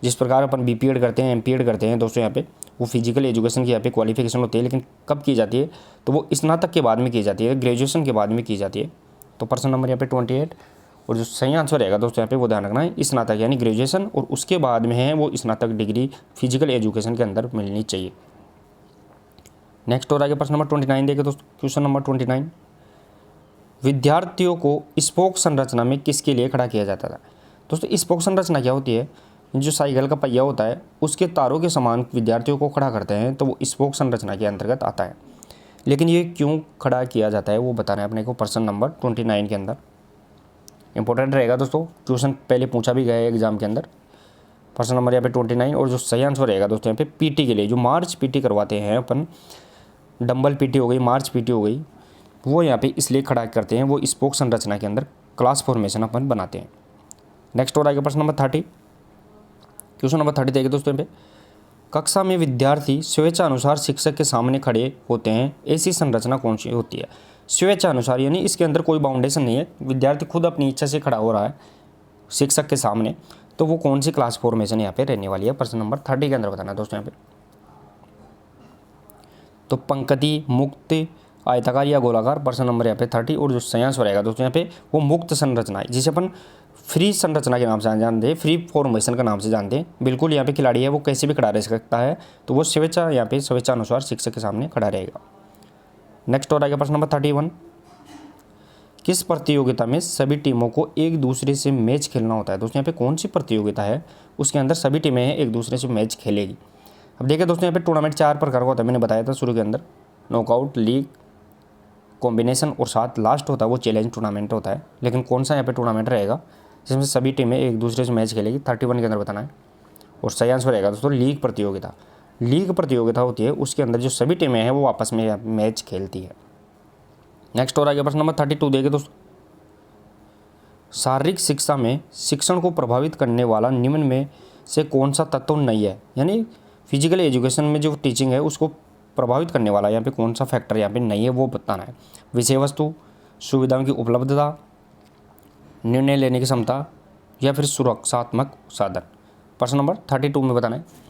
जिस प्रकार अपन BPED करते हैं, MPED करते हैं दोस्तों, यहाँ पे वो फिजिकल एजुकेशन की यहाँ पे क्वालिफिकेशन होती है, लेकिन कब की जाती है तो वो स्नातक के बाद में की जाती है, ग्रेजुएशन के बाद में की जाती है। तो प्रश्न नंबर यहाँ पे 28 और जो सही आंसर रहेगा दोस्तों यहाँ पे वो ध्यान रखना है, स्नातक यानी ग्रेजुएशन, और उसके बाद में है वो स्नातक डिग्री फिजिकल एजुकेशन के अंदर मिलनी चाहिए। नेक्स्ट और आगे प्रश्न नंबर 29 देखिए दोस्तों। क्वेश्चन नंबर 29, विद्यार्थियों को स्पोक संरचना में किसके लिए खड़ा किया जाता था। दोस्तों स्पोक संरचना क्या होती है, जो साइकिल का पहिया होता है उसके तारों के समान विद्यार्थियों को खड़ा करते हैं, तो वो स्पोक संरचना के अंतर्गत आता है। लेकिन ये क्यों खड़ा किया जाता है वो बताना है अपने को प्रश्न नंबर 29 के अंदर। इंपॉर्टेंट रहेगा दोस्तों, क्वेश्चन पहले पूछा भी गया है एग्जाम के अंदर। प्रश्न नंबर यहाँ पे 29 और जो सही आंसर रहेगा दोस्तों यहाँ पे PT के लिए, जो मार्च PT करवाते हैं अपन, डंबल PT हो गई, मार्च PT हो गई, वो यहाँ पे इसलिए खड़ा करते हैं, वो स्पोक संरचना के अंदर क्लास फॉर्मेशन अपन बनाते हैं। नेक्स्ट और आगे प्रश्न नंबर 30। क्वेश्चन नंबर 30 देखिए दोस्तों यहाँ पे, कक्षा में विद्यार्थी स्वेच्छा अनुसार शिक्षक के सामने खड़े होते हैं, ऐसी संरचना कौन सी होती है। स्वेच्छा अनुसार यानी इसके अंदर कोई बाउंडेशन नहीं है, विद्यार्थी खुद अपनी इच्छा से खड़ा हो रहा है शिक्षक के सामने, तो वो कौन सी क्लास फॉर्मेशन यहाँ पे रहने वाली है, प्रश्न नंबर 30 के अंदर बताना है दोस्तों यहाँ पे। तो पंक्ति, मुक्त, आयताकार या गोलाकार, प्रश्न नंबर यहाँ पे 30। और जो संयांश रहेगा दोस्तों यहाँ पे वो मुक्त संरचना है, जिसे अपन फ्री संरचना के नाम से जानते हैं, फ्री फॉर्मेशन के नाम से जानते हैं। बिल्कुल यहाँ पे खिलाड़ी है वो कैसे भी खड़ा रह सकता है, तो वो स्वेच्छा यहाँ पे स्वेच्छा अनुसार शिक्षक के सामने खड़ा रहेगा। नेक्स्ट और आएगा प्रश्न नंबर 31। किस प्रतियोगिता में सभी टीमों को एक दूसरे से मैच खेलना होता है? दोस्तों यहाँ पे कौन सी प्रतियोगिता है उसके अंदर सभी टीमें एक दूसरे से मैच खेलेगी? अब देखिए दोस्तों यहाँ पे टूर्नामेंट 4 प्रकार का होता है, मैंने बताया था शुरू के अंदर, नॉकआउट, लीग, कॉम्बिनेशन और साथ लास्ट होता है वो चैलेंज टूर्नामेंट होता है। लेकिन कौन सा यहाँ पे टूर्नामेंट रहेगा जिसमें सभी टीमें एक दूसरे से मैच खेलेगी? 31 के अंदर बताना है। और सही आंसर रहेगा दोस्तों लीग प्रतियोगिता। लीग प्रतियोगिता होती है उसके अंदर जो सभी टीमें हैं वो आपस में मैच खेलती है। नेक्स्ट और आगे प्रश्न नंबर 32 देखिए दोस्तों, शारीरिक शिक्षा में शिक्षण को प्रभावित करने वाला निम्न में से कौन सा तत्व नहीं है? यानी फिजिकल एजुकेशन में जो टीचिंग है उसको प्रभावित करने वाला यहाँ पे कौन सा फैक्टर यहाँ पे नहीं है वो बताना है। विषय वस्तु, सुविधाओं की उपलब्धता, निर्णय लेने की क्षमता या फिर सुरक्षात्मक साधन। प्रश्न नंबर 32 में बताना है।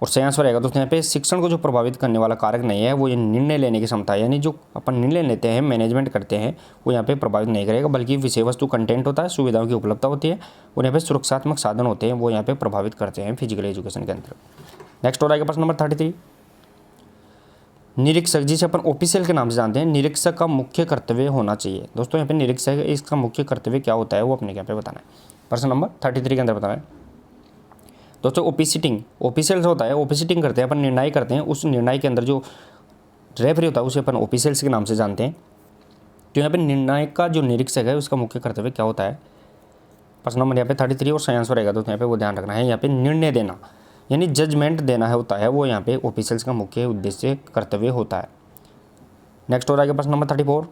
और सही आंसर रहेगा दोस्तों यहाँ पे शिक्षण को जो प्रभावित करने वाला कारक नहीं है वो ये निर्णय लेने की क्षमता है, यानी जो अपन निर्णय लेते हैं, मैनेजमेंट करते हैं, वो यहाँ पे प्रभावित नहीं करेगा, बल्कि विषय वस्तु कंटेंट होता है, सुविधाओं की उपलब्धता होती है और यहाँ पे सुरक्षात्मक साधन होते हैं वो यहाँ पे प्रभावित करते हैं फिजिकल एजुकेशन के अंदर। नेक्स्ट और आएगा प्रश्न नंबर 33। निरीक्षक, जिसे अपन ऑफिशियल के नाम से जानते हैं, निरीक्षक का मुख्य कर्तव्य होना चाहिए। दोस्तों यहाँ पे निरीक्षक इसका मुख्य कर्तव्य क्या होता है वो अपने यहाँ पे बताना है। प्रश्न नंबर 33 के अंदर बताना है दोस्तों। ऑफिशियल्स होता है, ऑफिसिटिंग करते हैं अपन, निर्णय करते हैं, उस निर्णय के अंदर जो रेफरी होता है उसे अपन ऑफिशियल्स के नाम से जानते हैं। तो यहाँ पे निर्णायक का जो निरीक्षक है उसका मुख्य कर्तव्य क्या होता है? प्रश्न नंबर यहाँ पे 33 और सही आंसर रहेगा दोस्तों यहाँ पे वो ध्यान रखना है। यहाँ पे निर्णय देना यानी जजमेंट देना है होता है वो यहाँ पे ऑफिशियल्स का मुख्य उद्देश्य कर्तव्य होता है। नेक्स्ट और आगे प्रश्न नंबर 34।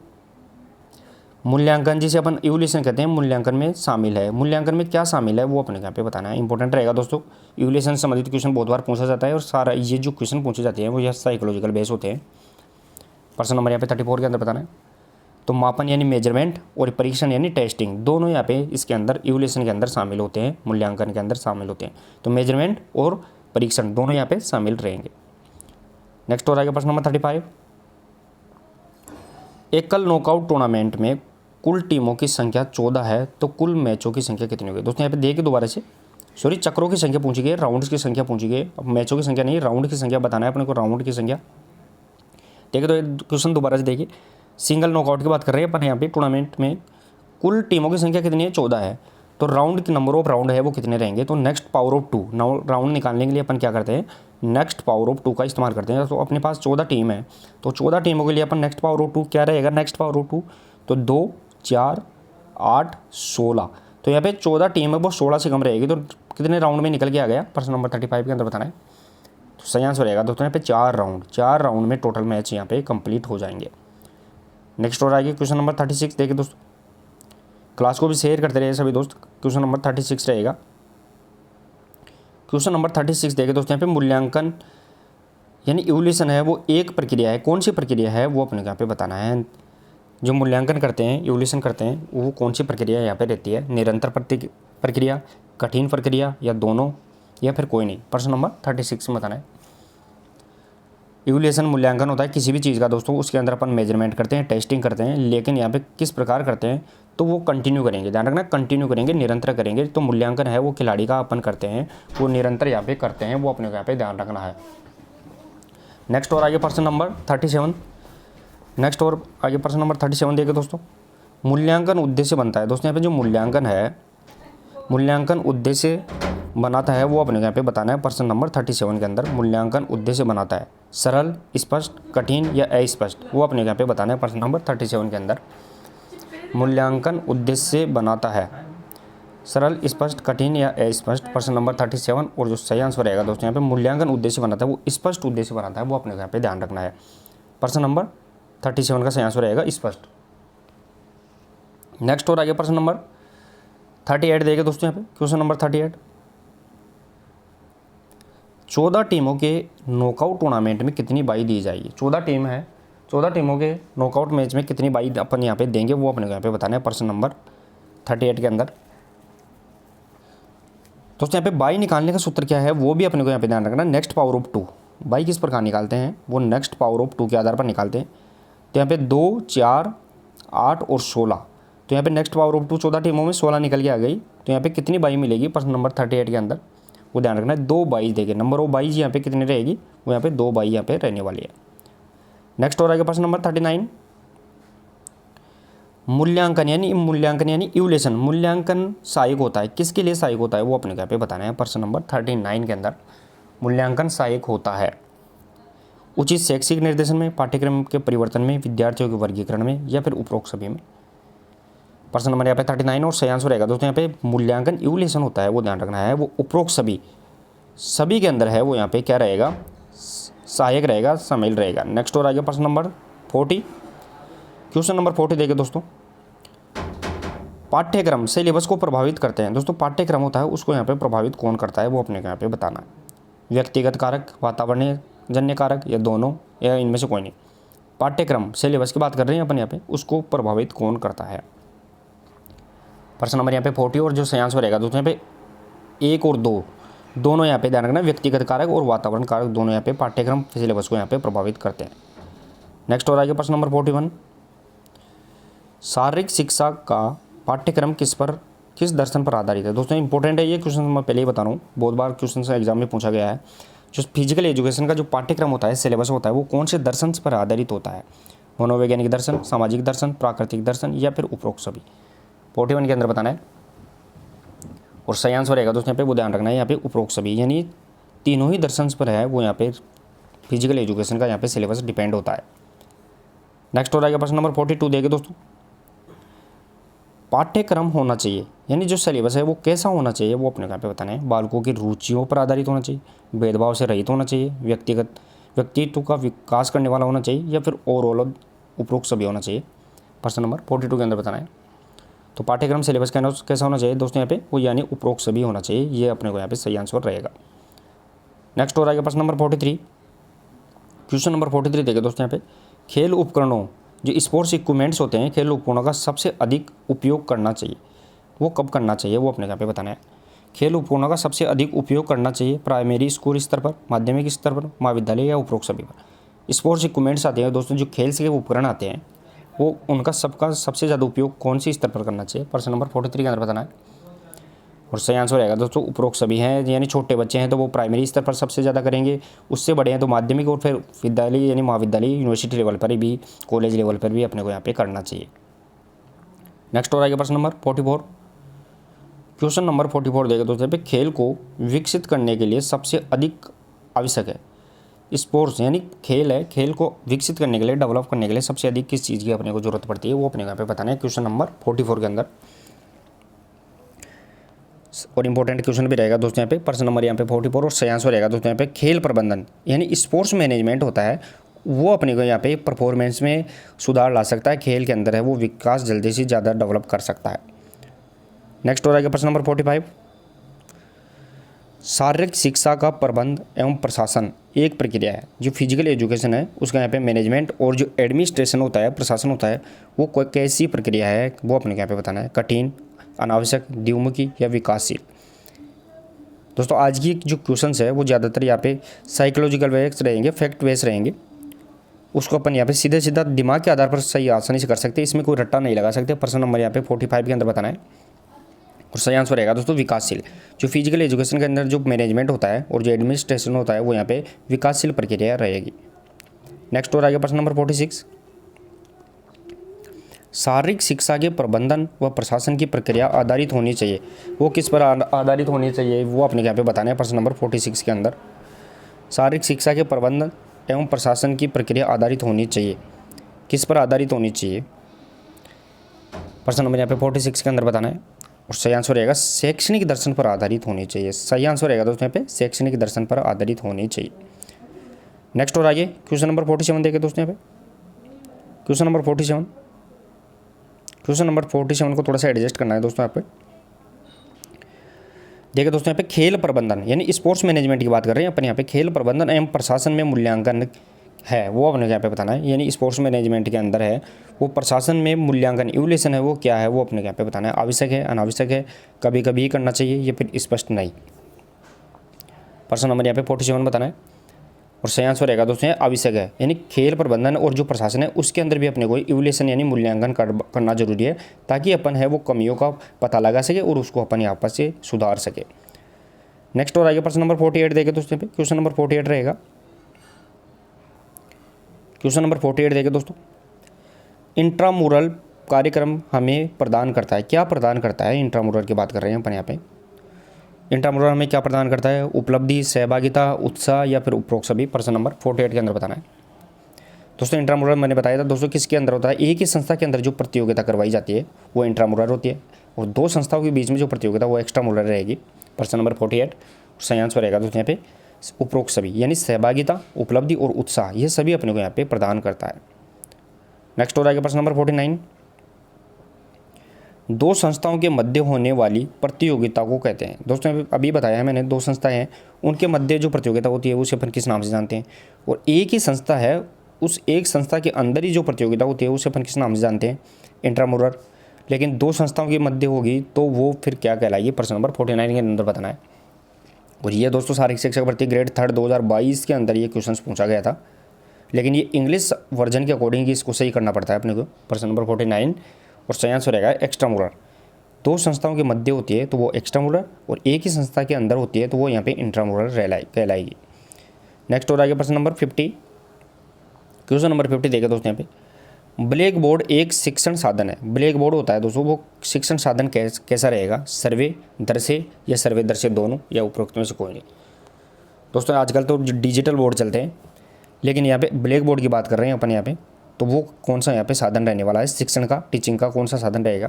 मूल्यांकन, जिसे अपन इवोल्यूशन कहते हैं, मूल्यांकन में शामिल है। मूल्यांकन में क्या शामिल है वो अपने यहाँ पे बताना है। इंपॉर्टेंट रहेगा दोस्तों, इवोल्यूशन संबंधित क्वेश्चन बहुत बार पूछा जाता है और सारा ये जो क्वेश्चन पूछे जाते हैं वो यह साइकोलॉजिकल बेस होते हैं। प्रश्न नंबर यहाँ पे 34 के अंदर बताना है। तो मापन यानी मेजरमेंट और परीक्षण यानी टेस्टिंग, दोनों यहाँ पे इसके अंदर इवोल्यूशन के अंदर शामिल होते हैं, मूल्यांकन के अंदर शामिल होते हैं। तो मेजरमेंट और परीक्षण दोनों यहाँ पे शामिल रहेंगे। नेक्स्ट और आगे प्रश्न नंबर 35। एकल नॉकआउट टूर्नामेंट में कुल टीमों की संख्या 14 है तो कुल मैचों की संख्या कितनी होगी? दोस्तों यहाँ पे देखिए दोबारा से, सॉरी, चक्रों की संख्या पूछी गई, राउंड्स की संख्या पूछी गई। अब मैचों की संख्या नहीं, राउंड की संख्या बताना है अपने को, राउंड की संख्या। देखिए तो ये क्वेश्चन दोबारा से देखिए, सिंगल नॉकआउट की बात कर रहे हैं अपन यहाँ पे। टूर्नामेंट में कुल टीमों की संख्या कितनी है? 14 है। तो राउंड की नंबर ऑफ राउंड है वो कितने रहेंगे? तो नेक्स्ट पावर ऑफ 2, राउंड निकालने के लिए अपन क्या करते हैं? नेक्स्ट पावर ऑफ 2 का इस्तेमाल करते हैं। तो अपने पास 14 टीम है, तो 14 टीमों के लिए अपन नेक्स्ट पावर ऑफ 2 क्या रहेगा? नेक्स्ट पावर ऑफ 2 तो 2, 4, 8, 16। तो यहाँ पे 14 टीम है वो 16 से कम रहेगी, तो कितने राउंड में निकल के आ गया? प्रश्न नंबर 35 के अंदर बताना है। तो सही आंसर रहेगा दोस्तों यहाँ पे 4 राउंड में टोटल मैच यहाँ पे कंप्लीट हो जाएंगे। नेक्स्ट और आगे क्वेश्चन नंबर 36 देखिए दोस्तों, क्लास को भी शेयर करते रहिए सभी दोस्त। क्वेश्चन नंबर 36 रहेगा। क्वेश्चन नंबर 36 देखिए दोस्तों, यहाँ पे मूल्यांकन यानी इवोल्यूशन है वो एक प्रक्रिया है, कौन सी प्रक्रिया है वो अपने यहाँ पे बताना है। जो मूल्यांकन करते हैं, इवोल्यूशन करते हैं, वो कौन सी प्रक्रिया यहाँ पे रहती है? निरंतर प्रक्रिया, कठिन प्रक्रिया या दोनों या फिर कोई नहीं? प्रश्न नंबर 36 में बताना है। इवोल्यूशन मूल्यांकन होता है किसी भी चीज़ का दोस्तों, उसके अंदर अपन मेजरमेंट करते हैं, टेस्टिंग करते हैं, लेकिन यहाँ पे किस प्रकार करते हैं? तो वो कंटिन्यू करेंगे, ध्यान रखना, कंटिन्यू करेंगे, निरंतर करेंगे। तो मूल्यांकन है वो खिलाड़ी का अपन करते हैं, वो निरंतर यहाँ पे करते हैं, वो अपने यहाँ पे ध्यान रखना है। नेक्स्ट और आगे प्रश्न नंबर 37। नेक्स्ट और आगे प्रश्न नंबर 37 देखिए दोस्तों, मूल्यांकन उद्देश्य बनता है। दोस्तों यहाँ पे जो मूल्यांकन है, मूल्यांकन उद्देश्य बनाता है वो अपने यहाँ पे बताना है। प्रश्न नंबर 37 के अंदर मूल्यांकन उद्देश्य बनाता है, सरल, स्पष्ट, कठिन या अस्पष्ट, वो अपने यहाँ पे बताना है। प्रश्न नंबर 37 के अंदर मूल्यांकन उद्देश्य बनाता है, सरल, स्पष्ट, कठिन या अस्पष्ट। प्रश्न नंबर 37 और जो सही आंसर रहेगा दोस्तों यहाँ पे मूल्यांकन उद्देश्य बनाता है वो स्पष्ट उद्देश्य बनाता है, वो अपने यहाँ पे ध्यान रखना है। प्रश्न नंबर 37 का सही आंसर रहेगा स्पष्ट। नेक्स्ट और आगे प्रश्न नंबर 38 देखिए दोस्तों, यहाँ पे क्वेश्चन नंबर 38। 14 टीमों के नॉकआउट टूर्नामेंट में कितनी बाई दी जाएगी? 14 टीम है, 14 टीमों के नॉकआउट मैच में कितनी बाई अपन यहाँ पे देंगे वो अपने यहाँ पे बताना है। प्रश्न नंबर 38 के अंदर दोस्तों यहाँ पे बाई निकालने का सूत्र क्या है वो भी अपने को यहाँ पे ध्यान रखना। नेक्स्ट पावर ऑफ 2, बाई किस प्रकार निकालते हैं, वो नेक्स्ट पावर ऑफ 2 के आधार पर निकालते हैं। तो यहाँ पे 2, 4, 8 और 16, तो यहाँ पे नेक्स्ट पावर ऑफ 2 14 टीमों में 16 निकल के आ गई। तो यहाँ पे कितनी बाई मिलेगी प्रश्न नंबर 38 के अंदर, वो ध्यान रखना है। 2 बाई देंगे, नंबर ऑफ बाई यहाँ पे कितनी रहेगी, वो यहाँ पे 2 बाई यहाँ पे रहने वाली है। नेक्स्ट हो रहेगा प्रश्न नंबर 39, मूल्यांकन यानी इवोल्यूशन। मूल्यांकन सहायक होता है, किसके लिए सहायक होता है, वो अपने यहाँ पे बताना है। प्रश्न नंबर 39 के अंदर मूल्यांकन सहायक होता है उचित शैक्षिक निर्देशन में, पाठ्यक्रम के परिवर्तन में, विद्यार्थियों के वर्गीकरण में, या फिर उपरोक्त सभी में। प्रश्न नंबर यहाँ पे 39 और सही आंसर रहेगा दोस्तों यहाँ पे मूल्यांकन इवोल्यूशन होता है, वो ध्यान रखना है। वो उपरोक्त सभी के अंदर है, वो यहाँ पे क्या रहेगा, सहायक रहेगा, शामिल रहेगा। नेक्स्ट हो रहेगा प्रश्न नंबर 40। क्वेश्चन नंबर 40 देखिए दोस्तों, पाठ्यक्रम सिलेबस को प्रभावित करते हैं। दोस्तों पाठ्यक्रम होता है उसको यहाँ पे प्रभावित कौन करता है, वो अपने यहाँ पे बताना है। व्यक्तिगत कारक, वातावरणीय जन्य कारक, या दोनों, या इनमें से कोई नहीं। पाठ्यक्रम सिलेबस की बात कर रहे हैं अपन यहाँ पे, उसको प्रभावित कौन करता है। प्रश्न नंबर यहाँ पे 40 और जो सही आंसर रहेगा दोस्तों यहाँ पे 1 और 2 दोनों यहाँ पे ध्यान रखना, व्यक्तिगत कारक और वातावरण कारक दोनों यहाँ पे पाठ्यक्रम सिलेबस को यहाँ पे प्रभावित करते हैं। नेक्स्ट हो रहा है प्रश्न नंबर 41, शारीरिक शिक्षा का पाठ्यक्रम किस दर्शन पर आधारित है। दोस्तों इंपॉर्टेंट है ये क्वेश्चन, मैं पहले ही बता रहा हूँ, बहुत बार क्वेश्चन से एग्जाम में पूछा गया है। जो फिजिकल एजुकेशन का जो पाठ्यक्रम होता है, सिलेबस होता है, वो कौन से दर्शन पर आधारित होता है। मनोवैज्ञानिक दर्शन, सामाजिक दर्शन, प्राकृतिक दर्शन, या फिर उपरोक्त सभी। 41 के अंदर बताना है। और सही आंसर रहेगा दोस्तों यहाँ पे, वो ध्यान रखना है यहाँ पे उपरोक्त सभी, यानी तीनों ही दर्शन पर है, वो यहाँ पे फिजिकल एजुकेशन का यहाँ पे सिलेबस डिपेंड होता है। नेक्स्ट हो रहेगा प्रश्न नंबर 42 देखे दोस्तों, पाठ्यक्रम होना चाहिए, यानी जो सिलेबस है वो कैसा होना चाहिए, वो अपने यहाँ पे बताना है। बालकों की रुचियों पर आधारित होना चाहिए, भेदभाव से रहित होना चाहिए, व्यक्तित्व का विकास करने वाला होना चाहिए, या फिर ओवरऑल उपरोक्त सभी होना चाहिए। प्रश्न नंबर 42 के अंदर बताना है। तो पाठ्यक्रम सिलेबस कैसा होना चाहिए दोस्तों यहाँ पे, वो यानी उपरोक्त सभी होना चाहिए, ये अपने को यहाँ पे सही आंसर रहेगा। नेक्स्ट हो रहा है प्रश्न नंबर 43। क्वेश्चन नंबर 43 देखिए दोस्तों यहाँ पे, खेल उपकरणों जो स्पोर्ट्स इक्विपमेंट्स होते हैं, खेल उपकरणों का सबसे अधिक उपयोग करना चाहिए, वो कब करना चाहिए, वो अपने यहाँ पे बताना है। खेल उपकरणों का सबसे अधिक उपयोग करना चाहिए प्राइमरी स्कूल स्तर पर, माध्यमिक स्तर पर, महाविद्यालय, या उपरोक्त सभी पर। स्पोर्ट्स इक्विपमेंट्स आते हैं दोस्तों, जो खेल से उपकरण आते हैं, वो उनका सबसे ज़्यादा उपयोग कौन सी स्तर पर करना चाहिए। प्रश्न नंबर 43 के अंदर बताना है। और सही आंसर रहेगा दोस्तों उपरोक्त सभी हैं, यानी छोटे बच्चे हैं तो वो प्राइमरी स्तर पर सबसे ज़्यादा करेंगे, उससे बड़े हैं तो माध्यमिक, और फिर विद्यालय यानी महाविद्यालय, यूनिवर्सिटी लेवल पर भी, कॉलेज लेवल पर भी अपने को यहाँ पे करना चाहिए। नेक्स्ट हो रहेगा प्रश्न नंबर 44। क्वेश्चन नंबर 44 देखिए दोस्तों पे, खेल को विकसित करने के लिए सबसे अधिक आवश्यक है। स्पोर्ट्स यानी खेल है, खेल को विकसित करने के लिए, डेवलप करने के लिए सबसे अधिक किस चीज़ की अपने को जरूरत पड़ती है, वो अपने यहाँ पे बताना है क्वेश्चन नंबर 44 के अंदर। और इंपॉर्टेंट क्वेश्चन भी रहेगा दोस्तों यहाँ पे, प्रश्न नंबर यहाँ पे 44 और सही आंसर रहेगा दोस्तों यहाँ पे खेल प्रबंधन, यानी स्पोर्ट्स मैनेजमेंट होता है, वो अपने को यहाँ पे परफॉर्मेंस में सुधार ला सकता है, खेल के अंदर है वो विकास जल्दी से ज़्यादा डेवलप कर सकता है। नेक्स्ट हो रहेगा प्रश्न नंबर 45, शारीरिक शिक्षा का प्रबंध एवं प्रशासन एक प्रक्रिया है। जो फिजिकल एजुकेशन है उसका यहाँ पे मैनेजमेंट और जो एडमिनिस्ट्रेशन होता है, प्रशासन होता है, वो कोई कैसी प्रक्रिया है, वो अपने यहाँ पे बताना है। कठिन, अनावश्यक, द्विमुखी, या विकासशील। दोस्तों आज की जो क्वेश्चंस है वो ज़्यादातर यहाँ पे साइकोलॉजिकल बेस्ड रहेंगे, फैक्ट बेस्ड रहेंगे, उसको अपन यहाँ पे सीधे सीधा दिमाग के आधार पर सही आसानी से कर सकते हैं, इसमें कोई रट्टा नहीं लगा सकते। प्रश्न नंबर यहाँ पे 45 के अंदर बताना है। और सही आंसर रहेगा दोस्तों विकासशील। जो फिजिकल एजुकेशन के अंदर जो मैनेजमेंट होता है और जो एडमिनिस्ट्रेशन होता है वो यहाँ पे विकासशील प्रक्रिया रहेगी। नेक्स्ट हो रहा है प्रश्न नंबर 46, शारीरिक शिक्षा के प्रबंधन व प्रशासन की प्रक्रिया आधारित होनी चाहिए, वो किस पर आधारित होनी चाहिए, वो अपने यहाँ पे बताना है। प्रश्न नंबर 46 के अंदर शारीरिक शिक्षा के प्रबंधन एवं प्रशासन की प्रक्रिया आधारित होनी चाहिए, किस पर आधारित होनी चाहिए। प्रश्न नंबर यहाँ पे 46 के अंदर बताना है। और सही आंसर रहेगा शैक्षणिक दर्शन पर आधारित होनी चाहिए। सही आंसर रहेगा दोस्तों यहाँ पे शैक्षणिक दर्शन पर आधारित होनी चाहिए। नेक्स्ट और आइए क्वेश्चन नंबर 47 देखें दोस्तों यहाँ पे। क्वेश्चन नंबर 47 को थोड़ा सा एडजस्ट करना है दोस्तों यहाँ पे। देखिए दोस्तों यहाँ पे खेल प्रबंधन यानी स्पोर्ट्स मैनेजमेंट की बात कर रहे हैं अपन यहाँ पे। खेल प्रबंधन एवं प्रशासन में मूल्यांकन है वो अपने यहाँ पे बताना है, यानी स्पोर्ट्स मैनेजमेंट के अंदर है वो प्रशासन में मूल्यांकन इवोल्यूशन है वो क्या है वो अपने यहाँ पे बताना है। आवश्यक है, अनावश्यक है, कभी कभी ही करना चाहिए या फिर स्पष्ट नहीं। प्रश्न नंबर यहाँ पे 47 बताना है। और सही आंसर रहेगा दोस्तों आवश्यक है, यानी खेल प्रबंधन और जो प्रशासन है उसके अंदर भी अपने को इवोल्यूशन यानी मूल्यांकन करना जरूरी है, ताकि अपन है वो कमियों का पता लगा सके और उसको अपन यहाँ पर से सुधार सके। नेक्स्ट और आगे प्रश्न नंबर 48 देखे दोस्तों पे, क्वेश्चन नंबर 48 रहेगा। क्वेश्चन नंबर 48 देखे दोस्तों, इंट्रामुरल कार्यक्रम हमें प्रदान करता है, क्या प्रदान करता है? इंट्रामुरल की बात कर रहे हैं अपन यहाँ पे। इंट्रामुरल हमें क्या प्रदान करता है? उपलब्धि, सहभागिता, उत्साह या फिर उपरोक्त सभी। प्रश्न नंबर 48 के अंदर बताना है दोस्तों। इंट्रामुरल मैंने बताया था दोस्तों किसके अंदर होता है? एक ही संस्था के अंदर जो प्रतियोगिता करवाई जाती है वो इंट्रामुरल होती है, और दो संस्थाओं के बीच में जो प्रतियोगिता वो एक्स्ट्रामुरल रहेगी। प्रश्न नंबर 48 सही आंसर रहेगा दोस्तों यहाँ पे उपरोक्त सभी, यानी सहभागिता, उपलब्धि और उत्साह ये सभी अपने को यहाँ पे प्रदान करता है। नेक्स्ट हो रहा है प्रश्न नंबर 49, दो संस्थाओं के मध्य होने वाली प्रतियोगिता को कहते हैं। दोस्तों अभी बताया है मैंने, दो संस्थाएं हैं उनके मध्य जो प्रतियोगिता होती है उसे अपन किस नाम से जानते हैं? और एक ही संस्था है, उस एक संस्था के अंदर ही जो प्रतियोगिता होती है उसे अपन किस नाम से जानते हैं? इंट्रामुरल। लेकिन दो संस्थाओं के मध्य होगी तो वो फिर क्या कहलाएगी? प्रश्न नंबर 49 के अंदर बताना है। और ये दोस्तों शारीरिक शिक्षा भर्ती ग्रेड 3 2022 के अंदर ये क्वेश्चन पूछा गया था, लेकिन ये इंग्लिश वर्जन के अकॉर्डिंग इसको सही करना पड़ता है अपने को। प्रश्न नंबर 49 और सही आंसर रहेगा एक्स्ट्रामुरल। दो संस्थाओं के मध्य होती है तो वो एक्स्ट्रामुरल, और एक ही संस्था के अंदर होती है तो वो यहाँ पे इंट्रामुरल कहलाएगी। नेक्स्ट हो रहा है प्रश्न नंबर 50। क्वेश्चन नंबर 50 देखें दोस्तों यहाँ पे, ब्लैक बोर्ड एक शिक्षण साधन है। ब्लैक बोर्ड होता है दोस्तों वो शिक्षण साधन कैसा रहेगा? सर्वे दर्शे या सर्वे दर्शे दोनों या उपरोक्त में से कोई नहीं। दोस्तों आजकल तो डिजिटल बोर्ड चलते हैं, लेकिन यहाँ पे ब्लैक बोर्ड की बात कर रहे हैं अपन यहाँ पे, तो वो कौन सा यहाँ पे साधन रहने वाला है शिक्षण का, टीचिंग का कौन सा साधन रहेगा?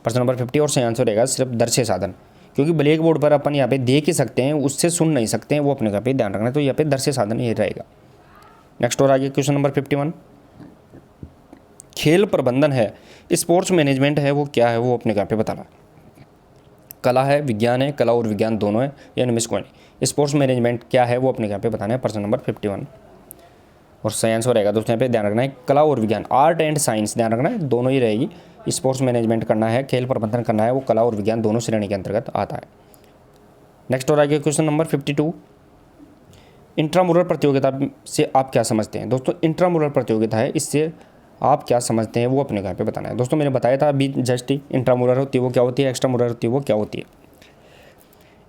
प्रश्न नंबर 50 और सही आंसर रहेगा सिर्फ दर्शे साधन, क्योंकि ब्लैक बोर्ड पर अपन यहाँ पे देख ही सकते हैं, उससे सुन नहीं सकते हैं, वो अपने यहाँ पे ध्यान रखना है, तो यहाँ पे दर्शे साधन ये रहेगा। नेक्स्ट और आगे क्वेश्चन नंबर 51, खेल प्रबंधन है, स्पोर्ट्स मैनेजमेंट है, वो क्या है? वो अपने यहाँ पे बताना। कला है, विज्ञान है, कला और विज्ञान दोनों है या इनमें से कोई नहीं। स्पोर्ट्स मैनेजमेंट क्या है वो अपने यहाँ पे बताना है। प्रश्न नंबर 51 और सही आंसर रहेगा दोस्तों यहाँ पे ध्यान रखना है कला और विज्ञान, आर्ट एंड साइंस ध्यान रखना है, दोनों ही रहेगी। स्पोर्ट्स मैनेजमेंट करना है, खेल प्रबंधन करना है, वो कला और विज्ञान दोनों श्रेणी के अंतर्गत आता है। नेक्स्ट और आगे क्वेश्चन नंबर 52, इंट्रामुरल प्रतियोगिता से आप क्या समझते हैं? दोस्तों इंट्रामुरल प्रतियोगिता है, इससे आप क्या समझते हैं वो अपने यहाँ पे बताना है। दोस्तों मैंने बताया था अभी जस्ट ही, इंट्रामुरल होती है वो क्या होती है, एक्स्ट्रामुरल होती है वो क्या होती है।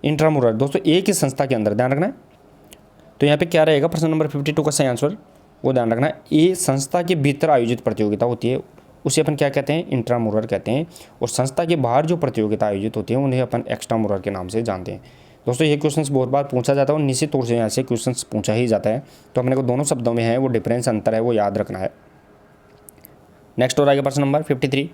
इंट्रामुरल दोस्तों एक ही संस्था के अंदर ध्यान रखना है, तो यहाँ पे क्या रहेगा? प्रश्न नंबर 52 का सही आंसर वो ध्यान रखना है, ये संस्था के भीतर आयोजित प्रतियोगिता होती है उसे अपन क्या कहते हैं? इंट्रामुरल कहते हैं। और संस्था के बाहर जो प्रतियोगिता आयोजित होती है उन्हें अपन एक्स्ट्रामुरल के नाम से जानते हैं। दोस्तों ये क्वेश्चंस बहुत बार पूछा जाता है और निश्चित तौर से यहाँ से क्वेश्चंस पूछा ही जाता है, तो अपने को दोनों शब्दों में है वो डिफरेंस अंतर है वो याद रखना है। नेक्स्ट और आगे प्रश्न नंबर 53,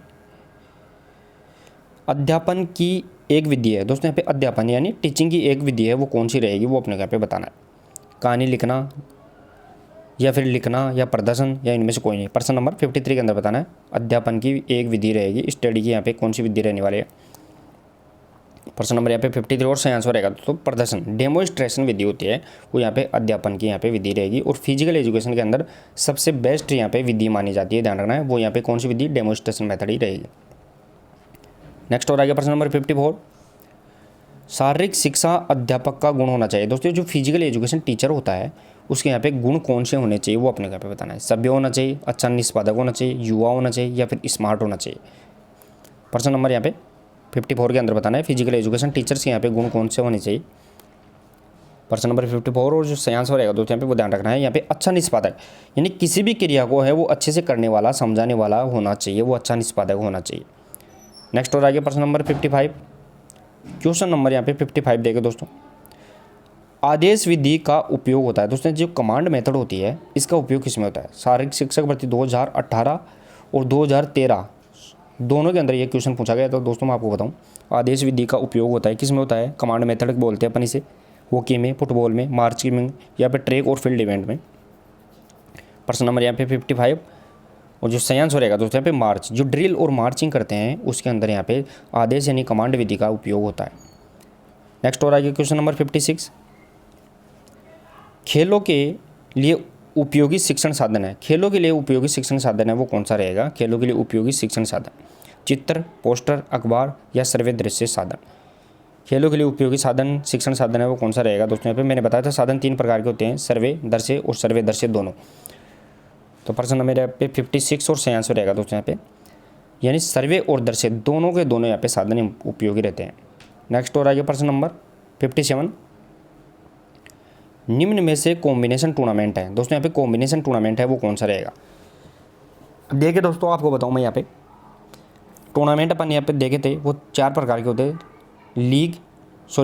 अध्यापन की एक विधि है। दोस्तों यहाँ पे अध्यापन यानी टीचिंग की एक विधि है, वो कौन सी रहेगी वो अपने यहाँ पे बताना है। कहानी लिखना या फिर लिखना या प्रदर्शन या इनमें से कोई नहीं। प्रश्न नंबर 53 के अंदर बताना है अध्यापन की एक विधि रहेगी, स्टडी की यहाँ पे कौन सी विधि रहने वाली है। प्रश्न नंबर यहाँ पे 53 और सही आंसर रहेगा तो प्रदर्शन, डेमोन्स्ट्रेशन विधि होती है वो यहाँ पे अध्यापन की यहाँ पे विधि रहेगी। और फिजिकल एजुकेशन के अंदर सबसे बेस्ट यहाँ पे विधि मानी जाती है, ध्यान रखना है, वो यहाँ पे कौन सी विधि? डेमोन्स्ट्रेशन मेथड ही रहेगी। नेक्स्ट और आगे प्रश्न नंबर 54, शारीरिक शिक्षा अध्यापक का गुण होना चाहिए। दोस्तों जो फिजिकल एजुकेशन टीचर होता है उसके यहाँ पे गुण कौन से होने चाहिए वो अपने यहाँ पे बताना है। सभ्य होना चाहिए, अच्छा निष्पादक होना चाहिए, युवा होना चाहिए या फिर स्मार्ट होना चाहिए। प्रश्न नंबर यहाँ पे 54 के अंदर बताना है फिजिकल एजुकेशन टीचर्स के यहाँ पे गुण कौन से होने चाहिए। प्रश्न नंबर 54 और जो सही आंसर रहेगा दोस्तों यहाँ पे वो ध्यान रखना है, यहाँ पे अच्छा निष्पादक यानी किसी भी क्रिया को है वो अच्छे से करने वाला, समझाने वाला होना चाहिए, वो अच्छा निष्पादक होना चाहिए। नेक्स्ट और आगे प्रश्न नंबर 55, क्वेश्चन नंबर यहाँ पे 55 देखें दोस्तों, आदेश विधि का उपयोग होता है। दोस्तों जो कमांड मेथड होती है इसका उपयोग किस में होता है? शारीरिक शिक्षक भर्ती 2018 और 2013 दोनों के अंदर ये क्वेश्चन पूछा गया। तो दोस्तों मैं आपको बताऊं आदेश विधि का उपयोग होता है किस में होता है? कमांड मेथड बोलते हैं अपन इसे, हॉकी में, फुटबॉल में, मार्चिंग में या फिर ट्रैक और फील्ड इवेंट में। प्रश्न नंबर यहाँ पे 55 और जो सही आंसर रहेगा दोस्तों यहाँ पे मार्च, जो ड्रिल और मार्चिंग करते हैं उसके अंदर यहाँ पे आदेश यानी कमांड विधि का उपयोग होता है। नेक्स्ट और आगे क्वेश्चन नंबर 56, खेलों के लिए उपयोगी शिक्षण साधन है। खेलों के लिए उपयोगी शिक्षण साधन है वो कौन सा रहेगा? खेलों के लिए उपयोगी शिक्षण साधन चित्र, पोस्टर, अखबार या सर्वे दृश्य साधन। खेलों के लिए उपयोगी साधन शिक्षण साधन है वो कौन सा रहेगा दोस्तों? यहाँ पे मैंने बताया था साधन 3 प्रकार के होते हैं, सर्वे दर से और सर्वे दर से दोनों। तो प्रश्न नंबर यहाँ पे 56 और 86 रहेगा दोस्तों यहाँ पे, यानी सर्वे और दर से दोनों के दोनों यहाँ पे साधन उपयोगी रहते हैं। नेक्स्ट और आगे प्रश्न नंबर 57, निम्न में से कॉम्बिनेशन टूर्नामेंट है दोस्तों, यहाँ पे कॉम्बिनेशन टूर्नामेंट है वो कौन सा रहेगा? देखिए दोस्तों आपको बताऊँ मैं, यहाँ पे टूर्नामेंट अपन यहाँ पे देखे थे वो 4 प्रकार के होते हैं,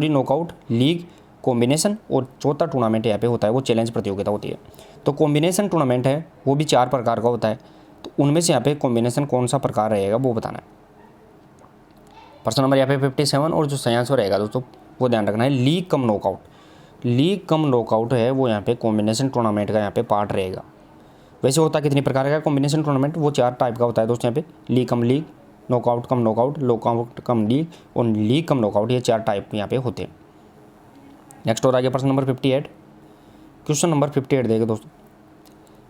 नॉकआउट, लीग, कॉम्बिनेशन और चौथा टूर्नामेंट यहाँ पे होता है वो चैलेंज प्रतियोगिता होती है। तो कॉम्बिनेशन टूर्नामेंट है वो भी 4 प्रकार का होता है, तो उनमें से यहाँ पे कॉम्बिनेशन कौन सा प्रकार रहेगा वो बताना है। प्रश्न नंबर यहाँ पे 57 और जो 86 रहेगा दोस्तों वो ध्यान रखना है, league cum knockout. League cum knockout है वो यहाँ पे कॉम्बिनेशन टूर्नामेंट का यहाँ पे पार्ट रहेगा। वैसे होता कितनी प्रकार का कॉम्बिनेशन टूर्नामेंट? वो 4 टाइप का होता है दोस्तों यहाँ पे, लीग कम लीग, नॉकआउट कम नॉकआउट, नॉकआउट कम लीग और लीग कम नॉकआउट, ये 4 टाइप यहाँ पे होते हैं। नेक्स्ट और आगे प्रश्न नंबर 58, क्वेश्चन नंबर 58 देखिए दोस्तों,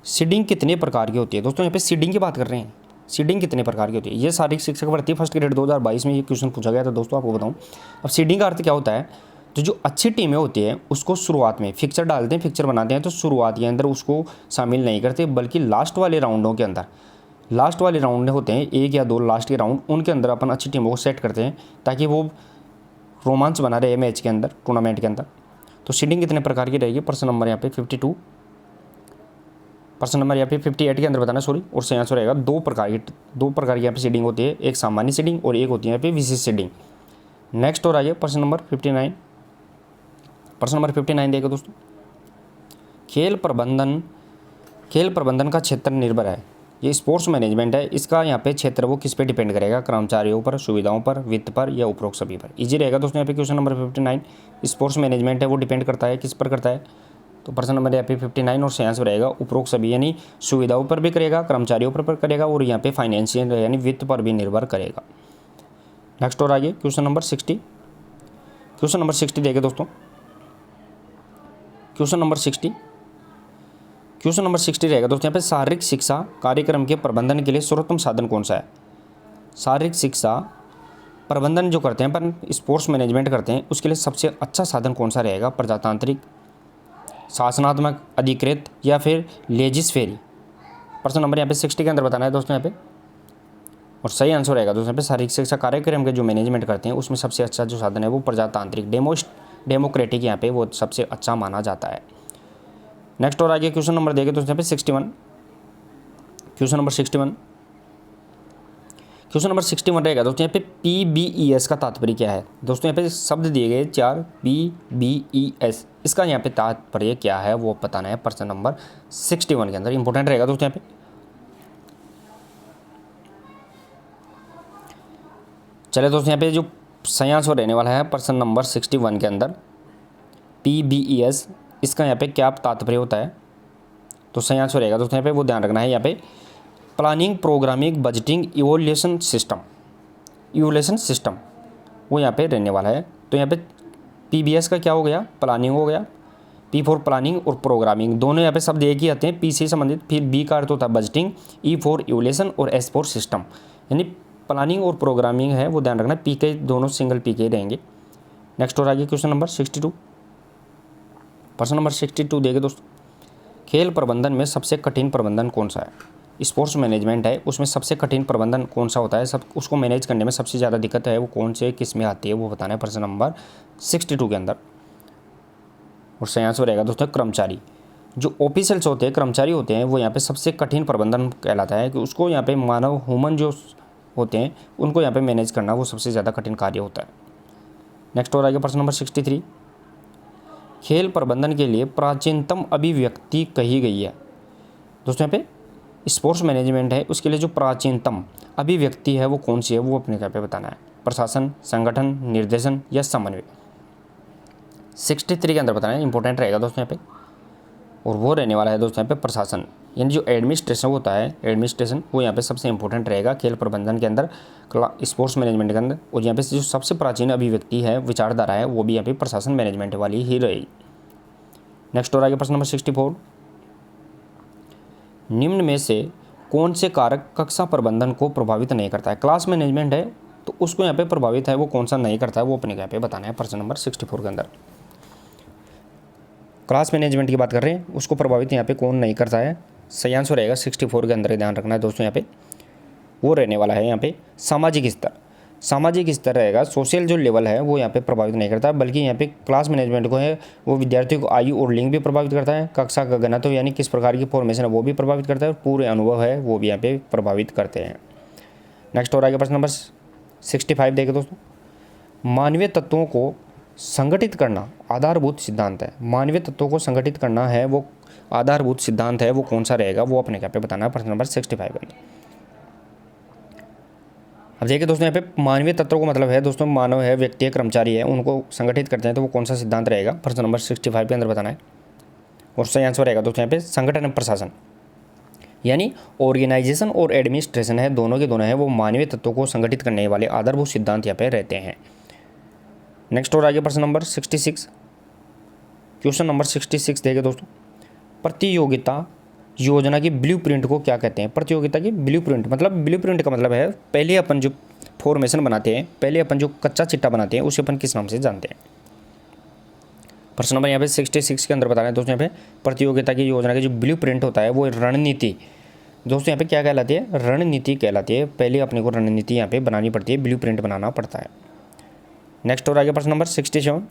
सीडिंग कितने प्रकार की होती है? दोस्तों यहाँ पे सीडिंग की बात कर रहे हैं, सीडिंग कितने प्रकार की होती है? ये शारीरिक शिक्षक भर्ती फर्स्ट ग्रेड 2022 में ये क्वेश्चन पूछा गया था दोस्तों, आपको बताऊँ। अब सीडिंग का अर्थ क्या होता है? तो जो अच्छी टीमें होती हैं उसको शुरुआत में फिक्सर डालते हैं, फिक्सर बनाते हैं, तो शुरुआत के अंदर उसको शामिल नहीं करते, बल्कि लास्ट वाले राउंडों के अंदर, लास्ट वाले राउंड होते हैं 1 या 2 लास्ट के राउंड, उनके अंदर अपन अच्छी टीमों को सेट करते हैं ताकि वो रोमांच बना रहे मैच के अंदर, टूर्नामेंट के अंदर। तो सीडिंग कितने प्रकार की रहेगी? प्रश्न नंबर यहाँ पे 52, प्रश्न नंबर यहाँ पे 58 के अंदर बताना और 86 रहेगा। 2 प्रकार की यहाँ पे सीडिंग होती है, एक सामान्य सीडिंग और एक होती है यहाँ पे विशेष सीडिंग। नेक्स्ट और आइए प्रश्न नंबर 59, प्रश्न नंबर 59 देखो दोस्तों, खेल प्रबंधन का क्षेत्र निर्भर है, ये स्पोर्ट्स मैनेजमेंट है, इसका यहाँ पे क्षेत्र वो किस पे डिपेंड करेगा? कर्मचारियों पर, सुविधाओं पर, वित्त पर या उपरोक्त सभी पर? इजी रहेगा दोस्तों यहाँ पे क्वेश्चन नंबर 59। स्पोर्ट्स मैनेजमेंट है वो डिपेंड करता है किस पर करता है? तो प्रश्न नंबर यहाँ पे 59 और 86 रहेगा उपरोक्त सभी, यानी सुविधाओं पर भी करेगा, कर्मचारियों पर करेगा और यहाँ पे फाइनेंशियल यानी वित्त पर भी निर्भर करेगा। नेक्स्ट और आगे क्वेश्चन नंबर 60, क्वेश्चन नंबर 60 देखें दोस्तों, क्वेश्चन नंबर 60 रहेगा दोस्तों यहाँ पे, शारीरिक शिक्षा कार्यक्रम के प्रबंधन के लिए सर्वोत्तम साधन कौन सा है? शारीरिक शिक्षा प्रबंधन जो करते हैं अपन, स्पोर्ट्स मैनेजमेंट करते हैं, उसके लिए सबसे अच्छा साधन कौन सा रहेगा? प्रजातांत्रिक, शासनात्मक, अधिकृत या फिर लेजिस्फेरी? प्रश्न नंबर यहाँ पे 60 के अंदर बताना है दोस्तों यहाँ पे, और सही आंसर रहेगा दोस्तों यहाँ पे शारीरिक शिक्षा कार्यक्रम के जो मैनेजमेंट करते हैं उसमें सबसे अच्छा जो साधन है वो प्रजातांत्रिक, डेमोक्रेटिक यहाँ पे वो सबसे अच्छा माना जाता है। नेक्स्ट और आगे क्वेश्चन नंबर देखें दोस्तों यहाँ पे 61, क्वेश्चन नंबर 61 रहेगा दोस्तों यहाँ पे, PBES का तात्पर्य क्या है? दोस्तों यहाँ पे शब्द दिए गए 4 PBES, इसका यहाँ पे तात्पर्य क्या है वो बताना है प्रश्न नंबर 61 के अंदर, इंपॉर्टेंट रहेगा दोस्तों यहाँ पे। चले दोस्तों यहाँ पे जो सयास हो रहने वाला है प्रश्न नंबर 61 के अंदर, PBES, इसका यहाँ पे क्या तात्पर्य होता है? तो सयास हो रहेगा दोस्तों यहाँ पे, वो ध्यान रखना है यहाँ पे, planning, programming, budgeting, evolution system वो यहाँ पे रहने वाला है। तो यहाँ पे PBS का क्या हो गया? प्लानिंग हो गया, P फॉर प्लानिंग और प्रोग्रामिंग, दोनों यहाँ पे शब्द एक ही आते हैं, P से संबंधित, फिर B का अर्थ होता है बजटिंग, E फॉर इवोल्यूशन और S फॉर सिस्टम, यानी प्लानिंग और प्रोग्रामिंग है वो ध्यान रखना, P के दोनों सिंगल P के रहेंगे। नेक्स्ट और आगे क्वेश्चन नंबर 62, प्रश्न नंबर 62 देखे दोस्तों, खेल प्रबंधन में सबसे कठिन प्रबंधन कौन सा है? स्पोर्ट्स मैनेजमेंट है उसमें सबसे कठिन प्रबंधन कौन सा होता है? सब उसको मैनेज करने में सबसे ज़्यादा दिक्कत है वो कौन से किस में आती है वो बताना है प्रश्न नंबर 62 के अंदर। और सही आंसर रहेगा दोस्तों कर्मचारी, जो ऑफिशियल्स होते हैं, कर्मचारी होते हैं, वो यहाँ पे सबसे कठिन प्रबंधन कहलाता है कि उसको यहाँ पे मानव ह्यूमन जो होते हैं उनको यहाँ पे मैनेज करना वो सबसे ज़्यादा कठिन कार्य होता है। नेक्स्ट और आगे प्रश्न नंबर 63, खेल प्रबंधन के लिए प्राचीनतम अभिव्यक्ति कही गई है? दोस्तों यहाँ पे स्पोर्ट्स मैनेजमेंट है उसके लिए जो प्राचीनतम अभिव्यक्ति है वो कौन सी है वो अपने यहाँ पे बताना है, प्रशासन, संगठन, निर्देशन या समन्वय? 63 के अंदर बताना है, इंपॉर्टेंट रहेगा दोस्तों यहाँ पे, और वो रहने वाला है दोस्तों यहाँ पे प्रशासन, यानी जो एडमिनिस्ट्रेशन होता है, एडमिनिस्ट्रेशन वो यहाँ पे सबसे इंपॉर्टेंट रहेगा खेल प्रबंधन के अंदर, स्पोर्ट्स मैनेजमेंट के अंदर। और यहाँ पे जो सबसे प्राचीन अभिव्यक्ति है, विचारधारा है, वो भी यहाँ पे प्रशासन मैनेजमेंट वाली ही रहेगी। नेक्स्ट और आगे प्रश्न नंबर 64, निम्न में से कौन से कारक कक्षा प्रबंधन को प्रभावित नहीं करता है? क्लास मैनेजमेंट है तो तो उसको यहाँ पे प्रभावित है वो कौन सा नहीं करता है, वो अपने यहाँ पे बताना है प्रश्न नंबर 64 के अंदर। क्लास मैनेजमेंट की बात कर रहे हैं, उसको प्रभावित यहाँ पे कौन नहीं करता है, सही आंसर रहेगा 64 के अंदर। ध्यान रखना है दोस्तों, यहाँ पे वो रहने वाला है यहाँ पे सामाजिक स्तर। सामाजिक स्तर रहेगा, सोशल जो लेवल है वो यहाँ पे प्रभावित नहीं करता, बल्कि यहाँ पे क्लास मैनेजमेंट को है वो विद्यार्थियों को आयु और लिंग भी प्रभावित करता है, कक्षा का घनत्व यानी किस प्रकार की फॉर्मेशन है वो भी प्रभावित करता है, पूरे अनुभव है वो भी यहाँ पे प्रभावित करते हैं। नेक्स्ट और आगे प्रश्न नंबर 65 देखिए दोस्तों, मानवीय तत्वों को संगठित करना आधारभूत सिद्धांत है। मानवीय तत्वों को संगठित करना है वो आधारभूत सिद्धांत है, वो कौन सा रहेगा, वो अपने यहाँ पे बताना है प्रश्न नंबर 65 के अंदर। अब देखिए दोस्तों, यहाँ पे मानवीय तत्वों को मतलब है दोस्तों मानव है, व्यक्ति है, कर्मचारी है, उनको संगठित करते हैं तो वो कौन सा सिद्धांत रहेगा, प्रश्न नंबर 65 के अंदर बताना है। और सही आंसर रहेगा दोस्तों यहाँ पे संगठन प्रशासन, यानी ऑर्गेनाइजेशन और एडमिनिस्ट्रेशन है, दोनों के दोनों है वो मानवीय तत्वों को संगठित करने वाले आधारभूत सिद्धांत यहाँ पे रहते हैं। नेक्स्ट और आगे प्रश्न नंबर 66, क्वेश्चन नंबर 66 देखिए दोस्तों, प्रतियोगिता योजना की ब्लूप्रिंट को क्या कहते हैं। प्रतियोगिता की ब्लूप्रिंट मतलब, ब्लूप्रिंट का मतलब है पहले अपन जो फॉर्मेशन बनाते हैं, पहले अपन जो कच्चा चिट्टा बनाते हैं उसे अपन किस नाम से जानते हैं। प्रश्न नंबर यहाँ पे 66 के अंदर बताना है दोस्तों, यहाँ पे प्रतियोगिता की योजना की जो ब्लूप्रिंट होता है वो रणनीति दोस्तों यहाँ पे क्या कहलाती है, रणनीति कहलाती है। पहले अपने को रणनीति यहाँ पे बनानी पड़ती है, ब्लूप्रिंट बनाना पड़ता है। नेक्स्ट और आगे प्रश्न नंबर 67,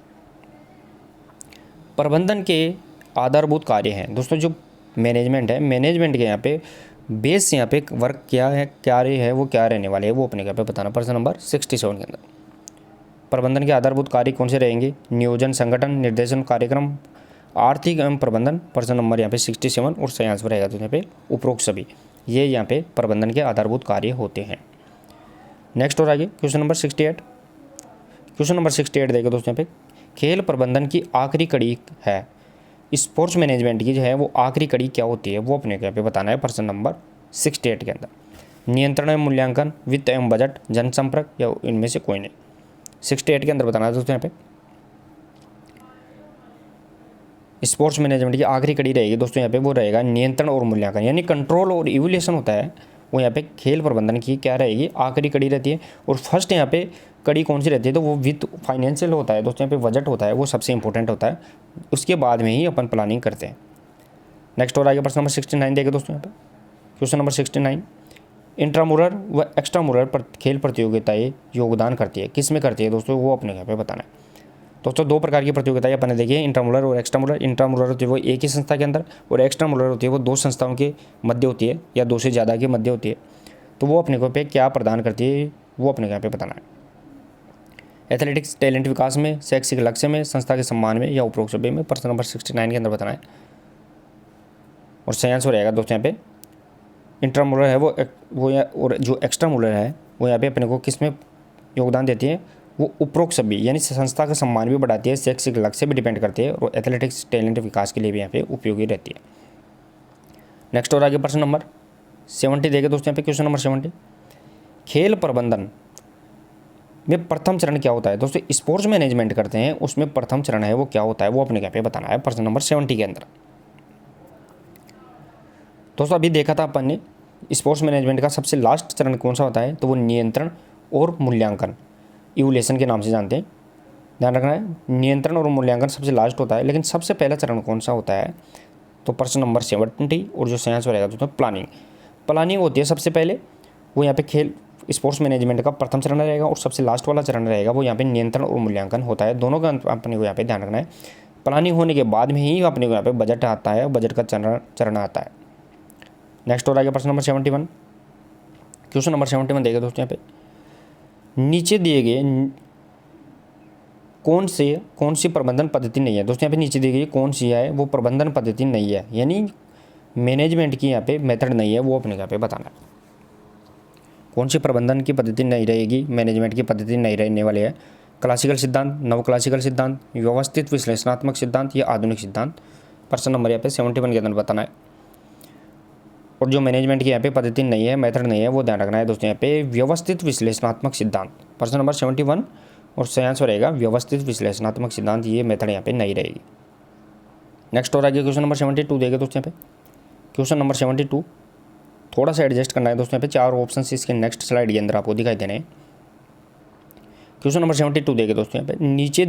प्रबंधन के आधारभूत कार्य हैं दोस्तों। जो मैनेजमेंट है, मैनेजमेंट के यहाँ पे बेस यहाँ पे वर्क क्या है, कार्य है वो क्या रहने वाले हैं, वो अपने यहाँ पे बताना प्रश्न नंबर 67 के अंदर। प्रबंधन के आधारभूत कार्य कौन से रहेंगे, नियोजन, संगठन, निर्देशन, कार्यक्रम, आर्थिक एवं प्रबंधन, प्रश्न नंबर यहाँ पे 67 और सही आंसर रहेगा तो यहाँ पे उपरोक्त सभी, ये यहाँ पे प्रबंधन के आधारभूत कार्य होते हैं। नेक्स्ट और आगे क्वेश्चन नंबर 68, क्वेश्चन नंबर 68 देखो दोस्तों, यहाँ पे खेल प्रबंधन की आखिरी कड़ी है, स्पोर्ट्स मैनेजमेंट की जो है वो आखिरी कड़ी क्या होती है, वो अपने यहाँ पे बताना है प्रश्न नंबर 68 के अंदर। नियंत्रण एवं मूल्यांकन, वित्त एवं बजट, जनसंपर्क या इनमें से कोई नहीं। 68 के अंदर बताना है दोस्तों, यहाँ पे स्पोर्ट्स मैनेजमेंट की आखिरी कड़ी रहेगी दोस्तों, यहाँ पे वो रहेगा नियंत्रण और मूल्यांकन, यानी कंट्रोल और इवोल्यूशन होता है वो यहाँ पे खेल प्रबंधन की क्या रहेगी, आखिरी कड़ी रहती है। और फर्स्ट यहाँ पे कड़ी कौन सी रहती है, तो वो वित्त फाइनेंशियल होता है दोस्तों, यहाँ पे बजट होता है वो सबसे इंपॉर्टेंट होता है, उसके बाद में ही अपन प्लानिंग करते हैं। नेक्स्ट और आगे प्रश्न नंबर 69 देखे दोस्तों, यहाँ पे क्वेश्चन नंबर 69, इंट्रामुरल व एक्स्ट्रामुरल पर खेल प्रतियोगिताएं योगदान करती है, किस में करती है दोस्तों, वो अपने यहाँ पे बताना है। दोस्तों दो प्रकार की प्रतियोगिताएं अपन ने देखी है, इंट्रामुरल और एक्स्ट्रामुरल। इंट्रामुरल होती है वो एक ही संस्था के अंदर, और एक्स्ट्रामुरल होती है वो दो संस्थाओं के मध्य होती है या दो से ज़्यादा के मध्य होती है। तो वो अपने को पे क्या प्रदान करती है, वो अपने यहाँ पे बताना है। एथलेटिक्स टैलेंट विकास में, शैक्षिक लक्ष्य में, संस्था के सम्मान में या उपरोक्त सभी में, प्रश्न नंबर 69 के अंदर बताना है। और सही आंसर रहेगा दोस्तों यहाँ पे इंट्रामुरल है वो और जो एक्स्ट्रामुरल है वो यहाँ पे अपने को किस में योगदान देती है, वो उपरोक्त सभी, यानी संस्था का सम्मान भी बढ़ाती है, शैक्षिक लक्ष्य भी डिपेंड करती है, और एथलेटिक्स टैलेंट विकास के लिए भी यहाँ पे उपयोगी रहती है। नेक्स्ट और आगे प्रश्न नंबर 70 देखे दोस्तों, यहाँ पे क्वेश्चन नंबर 70, खेल प्रबंधन में प्रथम चरण क्या होता है दोस्तों। स्पोर्ट्स मैनेजमेंट करते हैं उसमें प्रथम चरण है वो क्या होता है, वो अपने यहाँ पे बताना है प्रश्न नंबर 70 के अंदर। दोस्तों अभी देखा था अपन ने स्पोर्ट्स मैनेजमेंट का सबसे लास्ट चरण कौन सा होता है, तो वो नियंत्रण और मूल्यांकन, इवोल्यूशन के नाम से जानते हैं। ध्यान रखना है, नियंत्रण और मूल्यांकन सबसे लास्ट होता है, लेकिन सबसे पहला चरण कौन सा होता है, तो प्रश्न नंबर 70। और जो सही आंसर रहेगा दोस्तों प्लानिंग। प्लानिंग होती है सबसे पहले, वो यहाँ पे खेल स्पोर्ट्स मैनेजमेंट का प्रथम चरण रहेगा, और सबसे लास्ट वाला चरण रहेगा वो यहाँ पे नियंत्रण और मूल्यांकन होता है। दोनों का अपने को यहाँ पे ध्यान रखना है। प्लानिंग होने के बाद में ही अपने को यहाँ पे बजट आता है, बजट का चरण आता है। नेक्स्ट और आगे प्रश्न नंबर 71, क्वेश्चन नंबर 71 देखिए दोस्तों, यहाँ पे नीचे दिए गए कौन सी प्रबंधन पद्धति नहीं है दोस्तों। यहाँ पे नीचे दी गई कौन सी है वो प्रबंधन पद्धति नहीं है, यानी मैनेजमेंट की यहाँ पे मेथड नहीं है, वो अपने यहाँ पे बताना है। कौन सी प्रबंधन की पद्धति नहीं रहेगी, मैनेजमेंट की पद्धति नहीं रहने वाली है। क्लासिकल सिद्धांत, नव क्लासिकल सिद्धांत, व्यवस्थित विश्लेषणात्मक सिद्धांत या आधुनिक सिद्धांत, प्रश्न नंबर यहाँ पे 71 के अंदर बताना है। और जो मैनेजमेंट की यहाँ पे पद्धति नहीं है, मेथड नहीं है, वो ध्यान रखना है दोस्तों यहाँ पे व्यवस्थित विश्लेषणात्मक सिद्धांत, प्रश्न नंबर 71। और सही आंसर रहेगा व्यवस्थित विश्लेषणात्मक सिद्धांत, ये मेथड यहाँ पे नहीं रहेगी। नेक्स्ट और आगे क्वेश्चन नंबर 72 देगा दोस्तों, यहाँ पे क्वेश्चन नंबर 72 थोड़ा सा एडजस्ट करना है दोस्तों। यहाँ पे 4 ऑप्शन इसके नेक्स्ट स्लाइड के अंदर आपको दिखाई देने हैं। क्वेश्चन नंबर 72 देखिए दोस्तों यहाँ पे, नीचे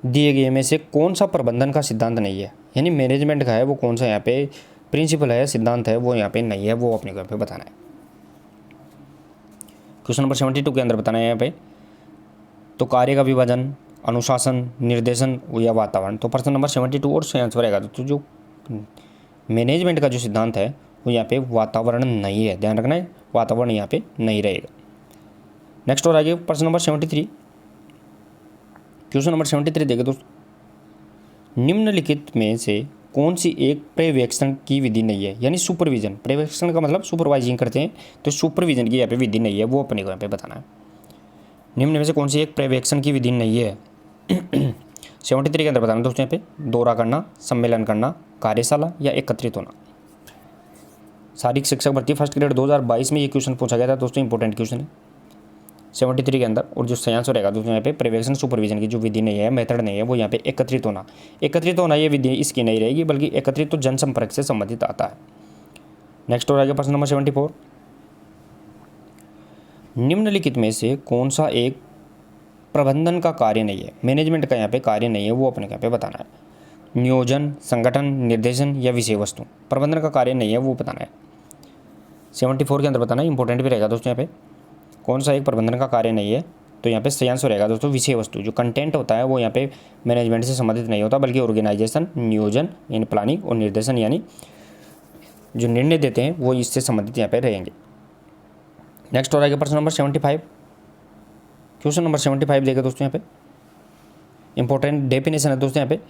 दिए गए में से कौन सा प्रबंधन का सिद्धांत नहीं है, यानी मैनेजमेंट का है वो कौन सा यहाँ पे प्रिंसिपल है, सिद्धांत है, वो यहाँ पे नहीं है, वो अपने को यहाँ पे बताना है। क्वेश्चन नंबर 72 के अंदर बताना है यहाँ पे, तो कार्य का विभाजन, अनुशासन, निर्देशन या वातावरण। तो प्रश्न नंबर 72 और सही आंसर रहेगा। तो जो मैनेजमेंट का जो सिद्धांत है वो यहाँ पे वातावरण नहीं है, ध्यान रखना है, वातावरण यहाँ पे नहीं रहेगा। नेक्स्ट और आगे प्रश्न नंबर 73, क्वेश्चन नंबर 73 देखिए दोस्तों, निम्नलिखित में से कौन सी एक पर्यवेक्षण की विधि नहीं है, यानी सुपरविजन, पर्यवेक्षण का मतलब सुपरवाइजिंग करते हैं, तो सुपरविजन की यहाँ पे विधि नहीं है, वो अपने को यहाँ पे बताना है। निम्न में से कौन सी एक पर्यवेक्षण की विधि नहीं है 73 के अंदर बताना दोस्तों यहाँ पे, दौरा करना, सम्मेलन करना, कार्यशाला या एकत्रित होना। शारीरिक शिक्षक भर्ती फर्स्ट ग्रेड 2022 में ये क्वेश्चन पूछा गया था दोस्तों, इंपॉर्टेंट क्वेश्चन है 73 के अंदर। और जो सही आंसर रहेगा दोस्तों यहाँ पे, पर्यवेक्षण सुपरविजन की जो विधि नहीं है, मेथड नहीं है, वो यहाँ पे एकत्रित होना। एकत्रित होना ये विधि इसकी नहीं रहेगी, बल्कि एकत्रित तो जनसंपर्क से संबंधित आता है। नेक्स्ट और आगे प्रश्न नंबर 74, निम्नलिखित में से कौन सा एक प्रबंधन का कार्य नहीं है, मैनेजमेंट का यहाँ पे कार्य नहीं है, वो अपने यहाँ पे बताना है। नियोजन, संगठन, निर्देशन या विषय वस्तु। प्रबंधन का कार्य नहीं है, वो बताना है। 74 के अंदर बताना है, इंपॉर्टेंट भी रहेगा दोस्तों यहाँ पे, कौन सा एक प्रबंधन का कार्य नहीं है। तो यहाँ पे सही आंसर रहेगा दोस्तों विषय वस्तु। जो कंटेंट होता है वो यहाँ पे मैनेजमेंट से संबंधित नहीं होता, बल्कि ऑर्गेनाइजेशन, नियोजन यानी प्लानिंग, और निर्देशन यानी जो निर्णय देते हैं वो इससे संबंधित यहाँ पे रहेंगे। नेक्स्ट और आगे प्रश्न नंबर 75, क्वेश्चन नंबर 75 देखें दोस्तों यहाँ पे, इंपॉर्टेंट डेफिनेशन है दोस्तों यहाँ पे,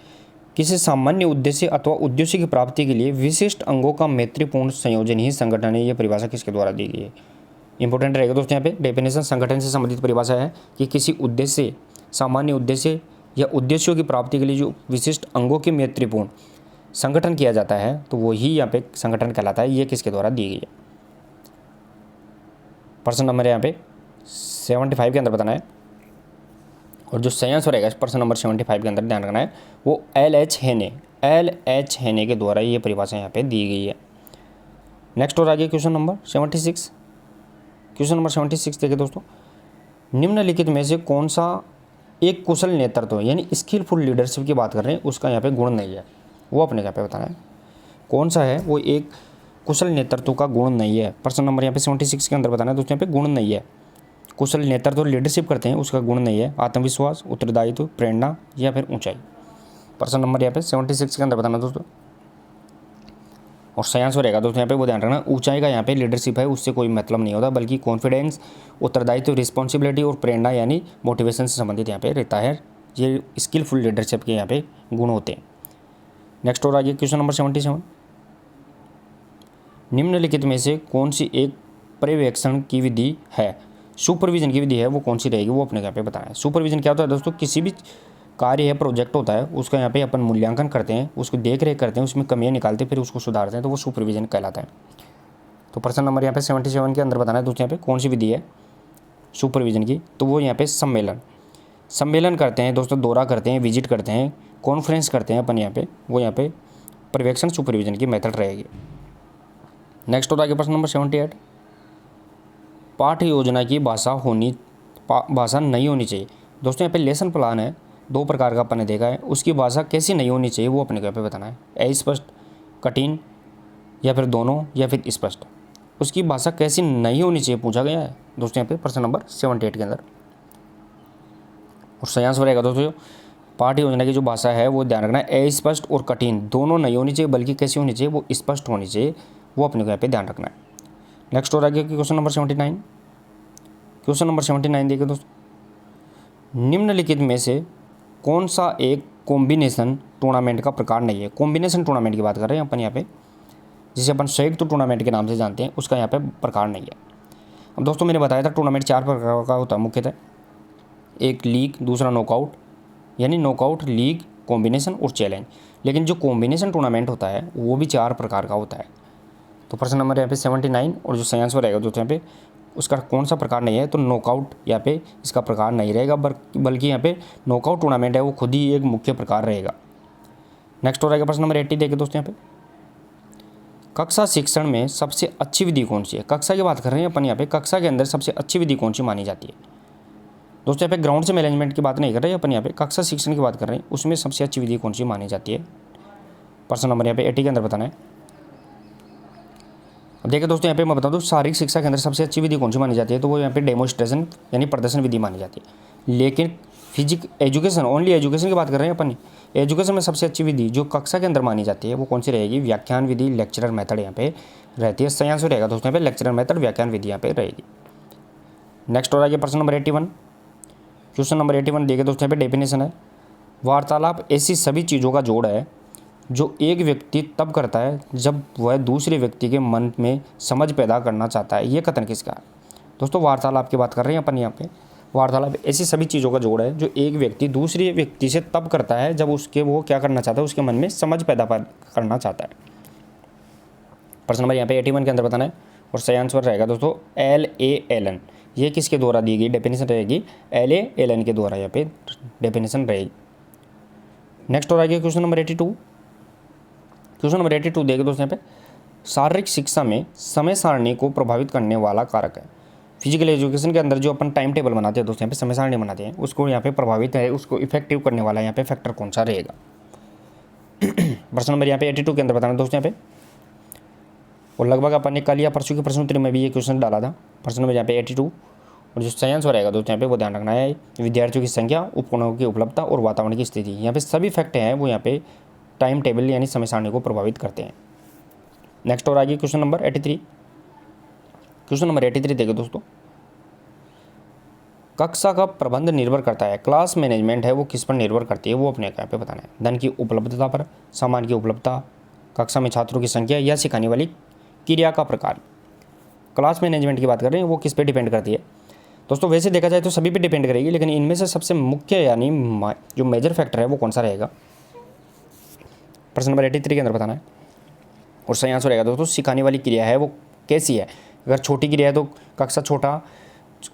किसी सामान्य उद्देश्य अथवा उद्देश्य की प्राप्ति के लिए विशिष्ट अंगों का मैत्रीपूर्ण संयोजन ही संगठन है। ये परिभाषा किसके द्वारा दी गई है, इंपॉर्टेंट रहेगा दोस्तों यहाँ पे डेफिनेशन। संगठन से संबंधित परिभाषा है कि किसी उद्देश्य, सामान्य उद्देश्य या उद्देश्यों की प्राप्ति के लिए जो विशिष्ट अंगों के मैत्रीपूर्ण संगठन किया जाता है, तो वो ही यहाँ पे संगठन कहलाता है। ये किसके द्वारा दी गई है। प्रश्न नंबर यहाँ पे 75 के अंदर बताना है, और जो सही आंसर रहेगा प्रश्न नंबर 75 के अंदर ध्यान रखना है, वो LH हेने के द्वारा ये परिभाषा यहाँ पे दी गई है। नेक्स्ट और आगे क्वेश्चन नंबर 76, क्वेश्चन नंबर 76 देखिए दोस्तों, निम्नलिखित में से कौन सा एक कुशल नेतृत्व यानी स्किलफुल लीडरशिप की बात कर रहे हैं, उसका यहाँ पे गुण नहीं है, वो अपने यहाँ पे बताना है। कौन सा है वो एक कुशल नेतृत्व का गुण नहीं है। प्रश्न नंबर यहाँ पे 76 के अंदर बताना है दोस्तों, यहाँ पे गुण नहीं है। कुशल नेतृत्व लीडरशिप करते हैं उसका गुण नहीं है, आत्मविश्वास, उत्तरदायित्व, प्रेरणा या फिर ऊंचाई। प्रश्न नंबर यहाँ पे 76 के अंदर बताना दोस्तों, और सही आंसर रहेगा दोस्तों यहाँ पे, वो ध्यान रखना, ऊंचाई का यहाँ पे लीडरशिप है उससे कोई मतलब नहीं होता, बल्कि कॉन्फिडेंस, उत्तरदायित्व, रिस्पॉन्सिबिलिटी और प्रेरणा यानी मोटिवेशन से संबंधित यहाँ पे रहता है। ये स्किलफुल लीडरशिप के यहाँ पे गुण होते हैं। नेक्स्ट और आगे क्वेश्चन नंबर 77, निम्नलिखित में से कौन सी एक पर्यवेक्षण की विधि है, सुपरविजन की विधि है, वो कौन सी रहेगी, वो अपने यहाँ पे बताना है। सुपरविजन क्या होता है दोस्तों, किसी भी कार्य है, प्रोजेक्ट होता है, उसका यहाँ पे अपन मूल्यांकन करते हैं, उसको देख रेख करते हैं, उसमें कमियां निकालते हैं, फिर उसको सुधारते हैं, तो वो सुपरविजन कहलाता है। तो प्रश्न नंबर यहाँ पे 77 के अंदर बताना है दोस्तों यहाँ पे कौन सी विधि है सुपरविजन की, तो वो यहाँ पे सम्मेलन करते हैं दोस्तों, दौरा करते हैं, विजिट करते हैं, कॉन्फ्रेंस करते हैं अपन यहाँ पे, वो यहाँ पे पर्यवेक्षण सुपरविजन की मेथड रहेगी। नेक्स्ट और आगे प्रश्न नंबर 78, पाठ्य योजना की भाषा नहीं होनी चाहिए। दोस्तों यहाँ पे लेसन प्लान है, 2 प्रकार का अपन ने देखा है, उसकी भाषा कैसी नहीं होनी चाहिए, वो अपने को यहाँ पे बताना है। अस्पष्ट, कठिन या फिर दोनों या फिर स्पष्ट। उसकी भाषा कैसी नहीं होनी चाहिए पूछा गया है दोस्तों यहाँ पे प्रश्न नंबर 78 के अंदर, और सही आंसर रहेगा दोस्तों पाठ्य योजना की जो भाषा है वो ध्यान रखना है, अस्पष्ट और कठिन दोनों नहीं होनी चाहिए, बल्कि कैसी होनी चाहिए, वो स्पष्ट होनी चाहिए, वो अपने को यहाँ पे ध्यान रखना है। नेक्स्ट और आगे क्वेश्चन नंबर 79, क्वेश्चन नंबर 79 देखिए दोस्तों, निम्नलिखित में से कौन सा एक कॉम्बिनेशन टूर्नामेंट का प्रकार नहीं है। कॉम्बिनेशन टूर्नामेंट की बात कर रहे हैं अपन यहाँ पे, जिसे अपन संयुक्त टूर्नामेंट के नाम से जानते हैं, उसका यहाँ पे प्रकार नहीं है। अब दोस्तों मैंने बताया था टूर्नामेंट 4 प्रकार का होता है मुख्यतः, एक लीग, दूसरा नॉकआउट यानी नॉकआउट, लीग, कॉम्बिनेशन और चैलेंज। लेकिन जो कॉम्बिनेशन टूर्नामेंट होता है वो भी 4 प्रकार का होता है। तो प्रश्न नंबर यहाँ पे 79, और जो सही आंसर रहेगा दोस्तों यहाँ पे उसका कौन सा प्रकार नहीं है, तो नॉकआउट यहाँ पे इसका प्रकार नहीं रहेगा, बल्कि यहाँ पे नॉकआउट टूर्नामेंट है वो खुद ही एक मुख्य प्रकार रहेगा। नेक्स्ट हो रहेगा प्रश्न नंबर 80 देखिए दोस्तों यहाँ पे, कक्षा शिक्षण में सबसे अच्छी विधि कौन सी है। कक्षा की बात कर रहे हैं अपन यहाँ पे, कक्षा के अंदर सबसे अच्छी विधि कौन सी मानी जाती है। दोस्तों यहाँ पे ग्राउंड से मैनेजमेंट की बात नहीं कर रहे अपन, यहाँ पे कक्षा शिक्षण की बात कर रहे हैं। उसमें सबसे अच्छी विधि कौन सी मानी जाती है? प्रश्न नंबर यहाँ पे 80 के अंदर बताना है। अब देखिए दोस्तों यहाँ पे मैं बता दूँ, शारीरिक शिक्षा के अंदर सबसे अच्छी विधि कौन सी मानी जाती है? तो वो यहाँ पे डेमोन्स्ट्रेशन यानी प्रदर्शन विधि मानी जाती है। लेकिन एजुकेशन, ओनली एजुकेशन की बात कर रहे हैं अपन। एजुकेशन में सबसे अच्छी विधि जो कक्षा के अंदर मानी जाती है वो कौन सी रहेगी? व्याख्यान विधि, लेक्चरर मेथड यहाँ पे रहती है। सही आंसर रहेगा दोस्तों यहाँ पे लेक्चरर मेथड, व्याख्यान विधि यहाँ पे रहेगी। नेक्स्ट और आगे प्रश्न नंबर 81। क्वेश्चन नंबर 81 देखिए दोस्तों यहाँ पे डेफिनेशन है, वार्तालाप ऐसी सभी चीज़ों का जोड़ है जो एक व्यक्ति तब करता है जब वह दूसरे व्यक्ति के मन में समझ पैदा करना चाहता है। ये कथन किसका है? दोस्तों वार्तालाप की बात कर रहे हैं अपन यहाँ पे। वार्तालाप ऐसी सभी चीज़ों का जोड़ है जो एक व्यक्ति दूसरे व्यक्ति से तब करता है जब उसके वो क्या करना चाहता है, उसके मन में समझ पैदा करना चाहता है। प्रश्न नंबर यहाँ पे 81 के अंदर बताना है और सही आंसर रहेगा दोस्तों LALN। ये किसके द्वारा दी गई डेफिनेशन रहेगी? LALN के द्वारा यहाँ पे डेफिनेशन रहेगी। नेक्स्ट और आगे क्वेश्चन नंबर 82। क्वेश्चन नंबर 82 देखिए दोस्तों यहाँ पे, शारीरिक शिक्षा में समय सारणी को प्रभावित करने वाला कारक है। फिजिकल एजुकेशन के अंदर जो अपन टाइम टेबल बनाते हैं दोस्तों यहाँ पे, समय सारणी बनाते हैं, उसको यहाँ पे प्रभावित है, उसको इफेक्टिव करने वाला यहाँ पे फैक्टर कौन सा रहेगा? प्रश्न नंबर यहाँ पे 82 के अंदर बताना दोस्तों यहाँ पे, और लगभग अपन ने कल या परसों के प्रश्नोत्तरी में भी ये क्वेश्चन डाला था। प्रश्न नंबर यहाँ पे 82 और जो सही आंसर रहेगा दोस्तों यहाँ पे वो ध्यान रखना है, विद्यार्थियों की संख्या, उपकरणों की उपलब्धता और वातावरण की स्थिति। यहाँ पे सभी फैक्ट हैं वो यहाँ पे टाइम टेबल यानी समय सारणी को प्रभावित करते हैं। नेक्स्ट और आगे क्वेश्चन नंबर 83। क्वेश्चन नंबर 83 देखिए दोस्तों, कक्षा का प्रबंध निर्भर करता है, क्लास मैनेजमेंट है वो किस पर निर्भर करती है? वो अपने यहाँ पे बताना है। धन की उपलब्धता पर, सामान की उपलब्धता, कक्षा में छात्रों की संख्या या सिखाने वाली क्रिया का प्रकार। क्लास मैनेजमेंट की बात कर रहे हैं वो किस पे डिपेंड करती है? दोस्तों वैसे देखा जाए तो सभी पे डिपेंड करेगी, लेकिन इनमें से सबसे मुख्य यानी जो मेजर फैक्टर है वो कौन सा रहेगा? प्रश्न नंबर 83 के अंदर बताना है और सही आंसर रहेगा दोस्तों सिखाने वाली क्रिया है वो कैसी है। अगर छोटी क्रिया है तो कक्षा छोटा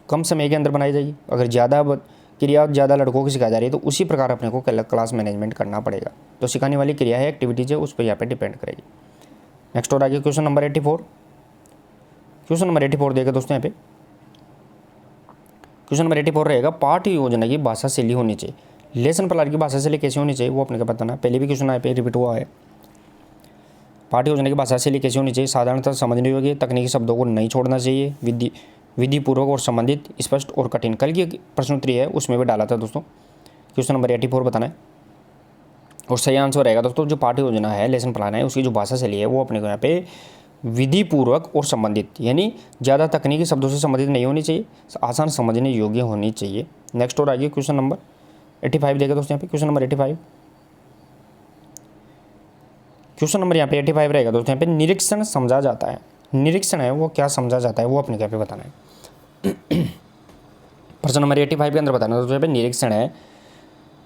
कम समय के अंदर बनाई जाएगी, अगर ज़्यादा क्रिया ज़्यादा लड़कों की सिखाई जा रही है तो उसी प्रकार अपने को क्लास मैनेजमेंट करना पड़ेगा। तो सिखाने वाली क्रिया है, एक्टिविटीज़ है, उस पर यहाँ पे डिपेंड करेगी। नेक्स्ट और आगे क्वेश्चन नंबर 84। क्वेश्चन नंबर 84 देखिए दोस्तों यहाँ पे, क्वेश्चन नंबर 84 रहेगा, पाठ्य योजना की भाषा शैली होनी चाहिए, लेसन प्लान की भाषा शैली कैसी होनी चाहिए? वो अपने को बताना। पहले भी क्वेश्चन यहाँ पे रिपीट हुआ है। पाठ्य योजना की भाषा शैली कैसी होनी चाहिए? साधारणतः समझने योग्य, तकनीकी शब्दों को नहीं छोड़ना चाहिए, विधिपूर्वक और संबंधित, स्पष्ट और कठिन। कल की प्रश्नोत्तरी है उसमें भी डाला था दोस्तों। क्वेश्चन नंबर 84 बताना है और सही आंसर रहेगा दोस्तों जो पाठ्य योजना है, लेसन प्लान है, उसकी जो भाषा शैली है वो अपने को यहाँ पे विधिपूर्वक और संबंधित यानी ज़्यादा तकनीकी शब्दों से संबंधित नहीं होनी चाहिए, आसान समझने योग्य होनी चाहिए। नेक्स्ट और आगे क्वेश्चन नंबर 85 देखिए दोस्तों यहाँ पे, क्वेश्चन नंबर 85। क्वेश्चन नंबर यहाँ पे 85 रहेगा दोस्तों यहाँ पे, निरीक्षण समझा जाता है, निरीक्षण है वो क्या समझा जाता है? वो अपने यहाँ पे बताना है। प्रश्न नंबर 85 के अंदर बताना है दोस्तों यहाँ पे, निरीक्षण है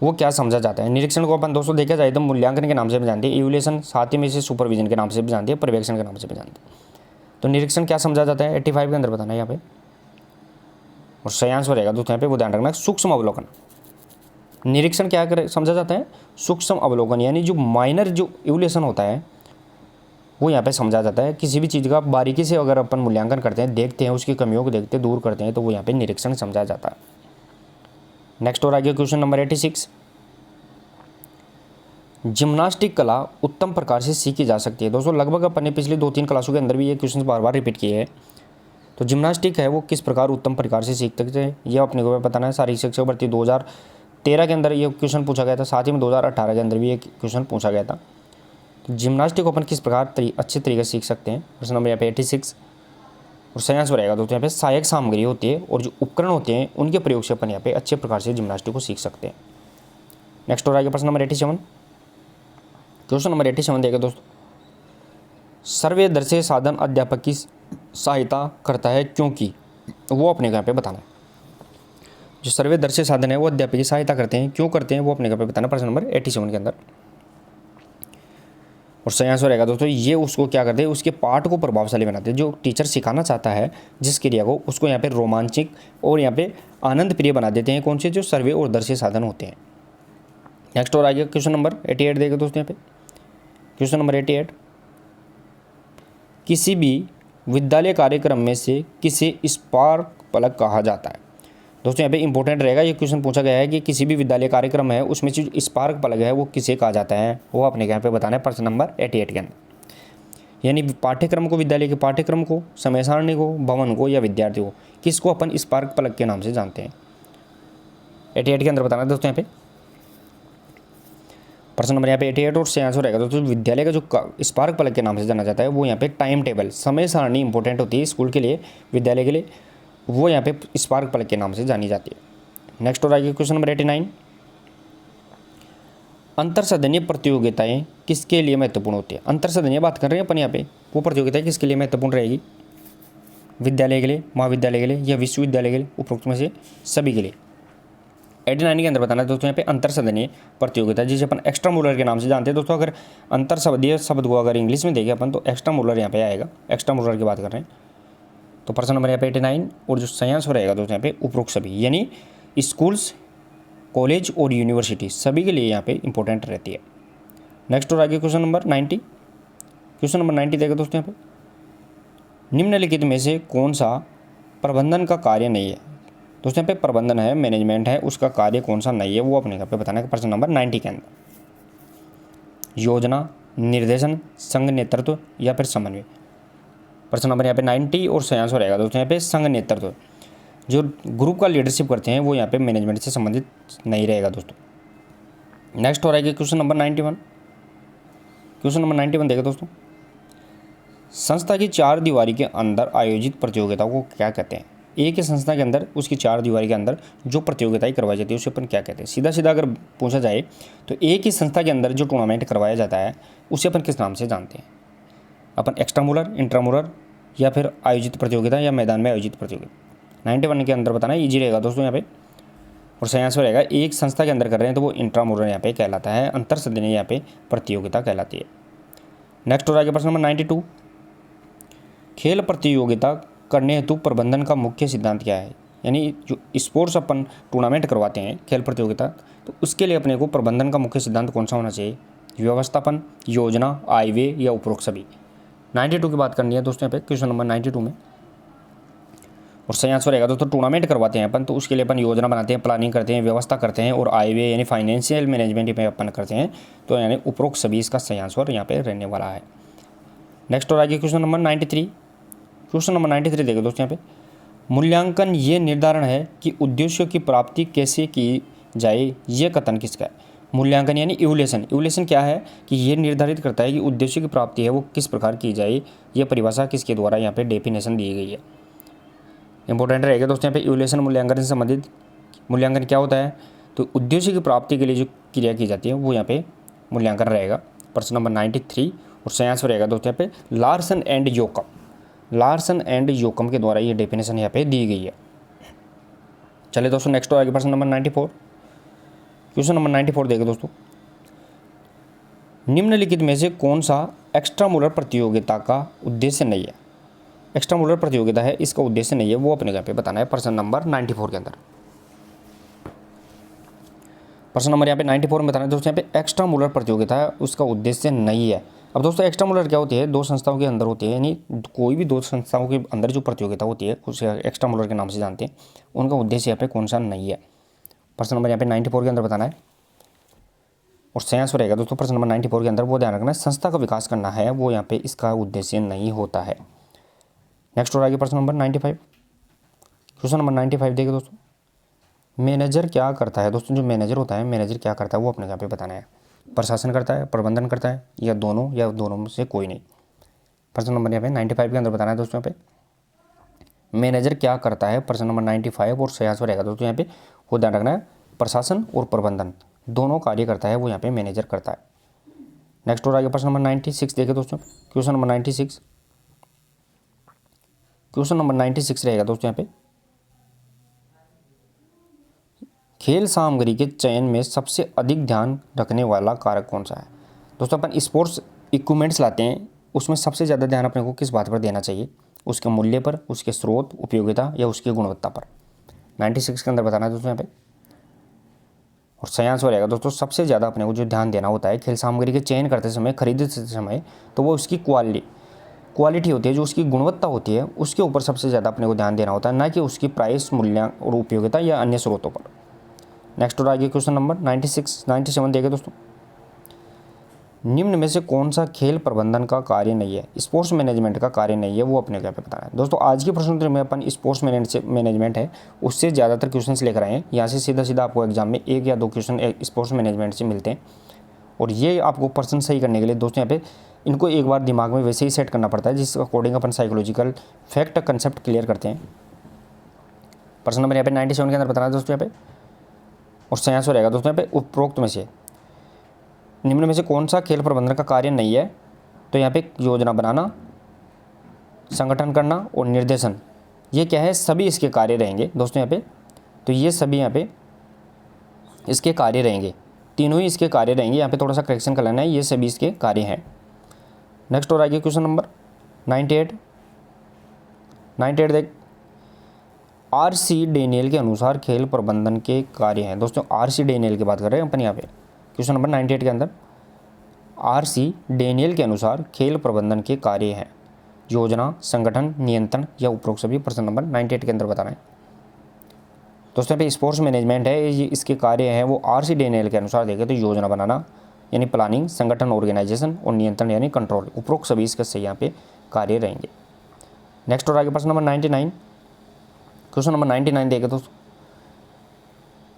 वो क्या समझा जाता है? निरीक्षण को अपन दोस्तों देखा जाए तो मूल्यांकन के नाम से भी जानते हैं, इवैल्यूएशन, साथ ही में से सुपरविजन के नाम से भी जानते हैं, पर्यवेक्षण के नाम से भी जानते हैं। तो निरीक्षण क्या समझा जाता है 85 के अंदर बताना है यहाँ पे, और सही आंसर रहेगा दोस्तों यहाँ पे वो ध्यान रखना, सूक्ष्म अवलोकन। निरीक्षण क्या समझा जाता है? सूक्ष्म अवलोकन, यानी जो माइनर जो इवैल्यूएशन होता है वो यहाँ पे समझा जाता है। किसी भी चीज़ का बारीकी से अगर अपन मूल्यांकन करते हैं, देखते हैं, उसकी कमियों को देखते दूर करते हैं, तो वो यहाँ पे निरीक्षण समझा जाता है। नेक्स्ट और आगे क्वेश्चन नंबर 86। जिम्नास्टिक कला उत्तम प्रकार से सीखी जा सकती है। दोस्तों लगभग अपन ने पिछली 2-3 क्लासों के अंदर भी ये क्वेश्चन बार बार रिपीट किए हैं। तो जिम्नास्टिक है वो किस प्रकार उत्तम प्रकार से सीख सकते हैं, ये अपने को बताना है। शारीरिक शिक्षा भर्ती 2013 के अंदर ये क्वेश्चन पूछा गया था, साथ ही में 2018 के अंदर भी ये क्वेश्चन पूछा गया था। तो जिम्नास्टिक अपन किस प्रकार अच्छे तरीके से सीख सकते हैं? प्रश्न नंबर यहाँ पे 86 और सही आंसर रहेगा दोस्तों यहाँ पे सहायक सामग्री होती है और जो उपकरण होते हैं उनके प्रयोग से अपन यहाँ पे अच्छे प्रकार से जिम्नास्टिक को सीख सकते हैं। नेक्स्ट और आगे प्रश्न नंबर 87। क्वेश्चन नंबर 87 देखिए दोस्तों, सर्वेदर्शी साधन अध्यापक की सहायता करता है क्योंकि? वो अपने यहाँ पे बताना है। जो सर्वेदर्शी साधन है वो अध्यापक की सहायता करते हैं, क्यों करते हैं वो अपने यहाँ पे बताना। प्रश्न नंबर 87 के अंदर और सही आंसर रहेगा दोस्तों ये उसको क्या करते हैं, उसके पाठ को प्रभावशाली बनाते हैं। जो टीचर सिखाना चाहता है जिस क्रिया को, उसको यहाँ पे रोमांचक और यहाँ पे आनंद प्रिय बना देते हैं। कौन से? जो सर्वे और दर्शी साधन होते हैं। नेक्स्ट और आगे क्वेश्चन नंबर 88 देखिए दोस्तों यहाँ पे, क्वेश्चन नंबर 88, किसी भी विद्यालय कार्यक्रम में से किसे स्पार्क प्लग कहा जाता है? दोस्तों यहाँ पे इंपॉर्टेंट रहेगा, ये क्वेश्चन पूछा गया है कि किसी भी विद्यालय कार्यक्रम है उसमें जो स्पार्क प्लग है वो किसे कहा जाता है, वो अपने यहाँ पे बताना है प्रश्न नंबर 88 के अंदर। यानी पाठ्यक्रम को, विद्यालय के पाठ्यक्रम को, समय सारणी को, भवन को या विद्यार्थी को, किसको अपन स्पार्क प्लग के नाम से जानते हैं, 88 के अंदर बताना है दोस्तों। यहाँ पे प्रश्न नंबर यहाँ पे 88 और से आंसर रहेगा दोस्तों। विद्यालय का जो स्पार्क प्लग के नाम से जाना जाता है वो यहाँ पे टाइम टेबल, समय सारणी इंपॉर्टेंट होती है स्कूल के लिए, विद्यालय के लिए, वो यहाँ पे स्पार्क प्लग के नाम से जानी जाती है। नेक्स्ट और आगे क्वेश्चन नंबर 89, अंतर सदनीय प्रतियोगिताएं किसके लिए महत्वपूर्ण होती है। अंतर सदनीय बात कर रहे हैं अपन यहाँ पे, वो प्रतियोगिताएं किसके लिए महत्वपूर्ण रहेगी, विद्यालय के लिए, महाविद्यालय के लिए या विश्वविद्यालय के लिए, उपरोक्त में से सभी के लिए। 89 के अंदर बताना है दोस्तों यहाँ पे अंतर सदनीय प्रतियोगिता, जिसे अपन एक्स्ट्रा मूलर के नाम से जानते हैं दोस्तों। अगर अंतर सदनीय शब्द को अगर इंग्लिश में देखें अपन तो एक्स्ट्रा मूलर यहाँ पे आएगा, एक्स्ट्रा मूलर की बात कर रहे हैं। तो प्रश्न नंबर यहाँ पे 89 और जो सही आंसर रहेगा दोस्तों यहाँ पे उपरोक्त सभी, यानी स्कूल्स, कॉलेज और यूनिवर्सिटी सभी के लिए यहाँ पे इंपॉर्टेंट रहती है। नेक्स्ट और आगे क्वेश्चन नंबर 90, क्वेश्चन नंबर 90 देगा दोस्तों यहाँ पे, निम्नलिखित में से कौन सा प्रबंधन का कार्य नहीं है। दोस्तों यहाँ पे प्रबंधन है, मैनेजमेंट है, उसका कार्य कौन सा नहीं है वो अपने यहाँ पे बताना है प्रश्न नंबर 90 के अंदर। योजना, निर्देशन, संघ नेतृत्व या फिर समन्वय। प्रश्न नंबर यहाँ पे 90 और सही आंसर रहेगा दोस्तों यहाँ पे संघ नेतृत्व, जो ग्रुप का लीडरशिप करते हैं वो यहाँ पे मैनेजमेंट से संबंधित नहीं रहेगा दोस्तों। नेक्स्ट हो रहा है क्वेश्चन नंबर 91, क्वेश्चन नंबर 91 देखिए दोस्तों, संस्था की चार दीवारी के अंदर आयोजित प्रतियोगिताओं को क्या कहते हैं। एक ही संस्था के अंदर उसकी चार दीवारी के अंदर जो प्रतियोगिताएं करवाई जाती है उसे अपन क्या कहते हैं। सीधा सीधा अगर पूछा जाए तो एक ही संस्था के अंदर जो टूर्नामेंट करवाया जाता है उसे अपन किस नाम से जानते हैं, अपन एक्स्ट्रा मूलर, इंट्रामूलर या फिर आयोजित प्रतियोगिता या मैदान में आयोजित प्रतियोगिता। 91 के अंदर बताना ईजी रहेगा दोस्तों यहाँ पे, और सही आंसर रहेगा एक संस्था के अंदर कर रहे हैं तो वो इंट्रामूलर यहाँ पे कहलाता है, अंतर सदनीय यहाँ पे प्रतियोगिता कहलाती है। नेक्स्ट हो रहा है प्रश्न नंबर 92, खेल प्रतियोगिता करने हेतु प्रबंधन का मुख्य सिद्धांत क्या है। यानी जो स्पोर्ट्स अपन टूर्नामेंट करवाते हैं, खेल प्रतियोगिता, तो उसके लिए अपने को प्रबंधन का मुख्य सिद्धांत कौन सा होना चाहिए, व्यवस्थापन, योजना, आय व्यय या उपरोक्त सभी। 92 की बात करनी है दोस्तों यहाँ पे क्वेश्चन नंबर 92 में, और सही आंसर रहेगा दोस्तों टूर्नामेंट करवाते हैं अपन तो उसके लिए अपन योजना बनाते हैं, प्लानिंग करते हैं, व्यवस्था करते हैं और आय व्यय यानी फाइनेंशियल मैनेजमेंट पे अपन करते हैं, तो यानी उपरोक्त सभी इसका सही आंसर यहाँ पे रहने वाला है। नेक्स्ट और आगे क्वेश्चन नंबर 93, क्वेश्चन नंबर 93 देखो दोस्तों यहाँ पे, मूल्यांकन ये निर्धारण है कि उद्देश्यों की प्राप्ति कैसे की जाए, ये कथन किसका है। मूल्यांकन यानी इवोल्यूशन, इवोल्यूशन क्या है कि ये निर्धारित करता है कि उद्देश्य की प्राप्ति है वो किस प्रकार की जाए, ये परिभाषा किसके द्वारा यहाँ पे डेफिनेशन दी गई है। इंपॉर्टेंट रहेगा दोस्तों यहाँ पे इवोल्यूशन मूल्यांकन से संबंधित। मूल्यांकन क्या होता है, तो उद्देश्य की प्राप्ति के लिए जो क्रिया की जाती है वो यहाँ पे मूल्यांकन रहेगा। प्रश्न नंबर 93 और सही आंसर रहेगा दोस्तों यहाँ पे Larsen and Yoakam, Larsen and Yoakam के द्वारा ये डेफिनेशन यहाँ पे दी गई है। चलिए दोस्तों नेक्स्ट हो आगे प्रश्न नंबर 94, क्वेश्चन नंबर 94 देखिए दोस्तों, निम्नलिखित में से कौन सा एक्स्ट्रा मूलर प्रतियोगिता का उद्देश्य नहीं है। एक्स्ट्रा मूलर प्रतियोगिता है इसका उद्देश्य नहीं है, वो अपने यहाँ पे बताना है प्रश्न नंबर 94 के अंदर। प्रश्न नंबर यहाँ पे 94 में बताना है दोस्तों यहाँ पे एक्स्ट्रा मूलर प्रतियोगिता है उसका उद्देश्य नहीं है। अब दोस्तों एक्स्ट्रा मूलर क्या होती है, दो संस्थाओं के अंदर होती है, यानी कोई भी दो संस्थाओं के अंदर जो प्रतियोगिता होती है उसे एक्स्ट्रा मूलर के नाम से जानते हैं, उनका उद्देश्य यहाँ पे कौन सा नहीं है। प्रश्न नंबर यहाँ पे 94 के अंदर बताना है, और सही आंसर रहेगा दोस्तों प्रश्न नंबर 94 के अंदर वो ध्यान रखना है संस्था का विकास करना है, वो यहाँ पे इसका उद्देश्य नहीं होता है। नेक्स्ट हो रहा है प्रश्न नंबर 95, क्वेश्चन नंबर 95 देखिए दोस्तों, मैनेजर क्या करता है। दोस्तों जो मैनेजर होता है, मैनेजर क्या करता है वो अपने यहाँ पे बताना है, प्रशासन करता है, प्रबंधन करता है या दोनों में से कोई नहीं। प्रश्न नंबर यहाँ पे 95 के अंदर बताना है दोस्तों यहाँ पे मैनेजर क्या करता है, प्रश्न नंबर 95 और सही आंसर रहेगा दोस्तों यहाँ पे वो ध्यान रखना है प्रशासन और प्रबंधन दोनों कार्य करता है वो यहाँ पे मैनेजर करता है। नेक्स्ट और आगे प्रश्न नंबर 96 देखिए दोस्तों, क्वेश्चन नंबर 96, क्वेश्चन नंबर 96 रहेगा दोस्तों यहाँ पे, खेल सामग्री के चयन में सबसे अधिक ध्यान रखने वाला कारक कौन सा है। दोस्तों अपन स्पोर्ट्स इक्विपमेंट्स लाते हैं उसमें सबसे ज़्यादा ध्यान अपने को किस बात पर देना चाहिए, उसके मूल्य पर, उसके स्रोत, उपयोगिता या उसकी गुणवत्ता पर। 96 के अंदर बताना है दोस्तों यहाँ पे, और सही आंसर रहेगा दोस्तों सबसे ज़्यादा अपने को जो ध्यान देना होता है खेल सामग्री के चयन करते समय, खरीदते समय, तो वो उसकी क्वालिटी, क्वालिटी होती है, जो उसकी गुणवत्ता होती है, उसके ऊपर सबसे ज़्यादा अपने को ध्यान देना होता है, ना कि उसकी प्राइस, मूल्य और उपयोगिता या अन्य स्रोतों पर। नेक्स्ट और आगे क्वेश्चन नंबर 97 देखें दोस्तों। निम्न में से कौन सा खेल प्रबंधन का कार्य नहीं है, स्पोर्ट्स मैनेजमेंट का कार्य नहीं है, वो अपने क्या पे बताना है। दोस्तों आज के प्रश्नोत्तर में अपन स्पोर्ट्स मैनेजमेंट है उससे ज़्यादातर क्वेश्चंस लेकर आए हैं। यहाँ से सीधा सीधा आपको एग्जाम में 1 या 2 क्वेश्चन स्पोर्ट्स मैनेजमेंट से मिलते हैं, और ये आपको प्रश्न सही करने के लिए दोस्तों यहाँ पे इनको एक बार दिमाग में वैसे ही सेट करना पड़ता है, जिस अकॉर्डिंग अपन साइकोलॉजिकल फैक्ट कंसेप्ट क्लियर करते हैं। प्रश्न नंबर यहाँ पे 97 के अंदर बताना है दोस्तों यहाँ पे, और सही आंसर रहेगा दोस्तों यहाँ पे उपरोक्त में से निम्न में से कौन सा खेल प्रबंधन का कार्य नहीं है। तो यहाँ पे योजना बनाना, संगठन करना और निर्देशन, ये क्या है, सभी इसके कार्य रहेंगे दोस्तों यहाँ पे। तो ये सभी यहाँ पे इसके कार्य रहेंगे, तीनों ही इसके कार्य रहेंगे। यहाँ पे थोड़ा सा करेक्शन कर लेना है, ये सभी इसके कार्य हैं। नेक्स्ट और आगे क्वेश्चन नंबर 98 देख। आर.सी. डेनियल के अनुसार खेल प्रबंधन के कार्य हैं। दोस्तों आर.सी. डेनियल की बात कर रहे हैं अपन यहाँ पे क्वेश्चन नंबर 98 के अंदर। आर.सी. डेनियल के अनुसार खेल प्रबंधन के कार्य हैं योजना, संगठन, नियंत्रण या उपरोक्त सभी। प्रश्न नंबर 98 के अंदर बताना है दोस्तों। यहाँ पे स्पोर्ट्स मैनेजमेंट है, ये इसके कार्य हैं वो आर.सी. डेनियल के अनुसार देखें तो योजना बनाना यानी प्लानिंग, संगठन ऑर्गेनाइजेशन और नियंत्रण यानी कंट्रोल, उपरोक्त सभी इसके सही यहाँ पे कार्य रहेंगे। नेक्स्ट और आगे प्रश्न नंबर 99, क्वेश्चन नंबर 99 देखें दोस्तों।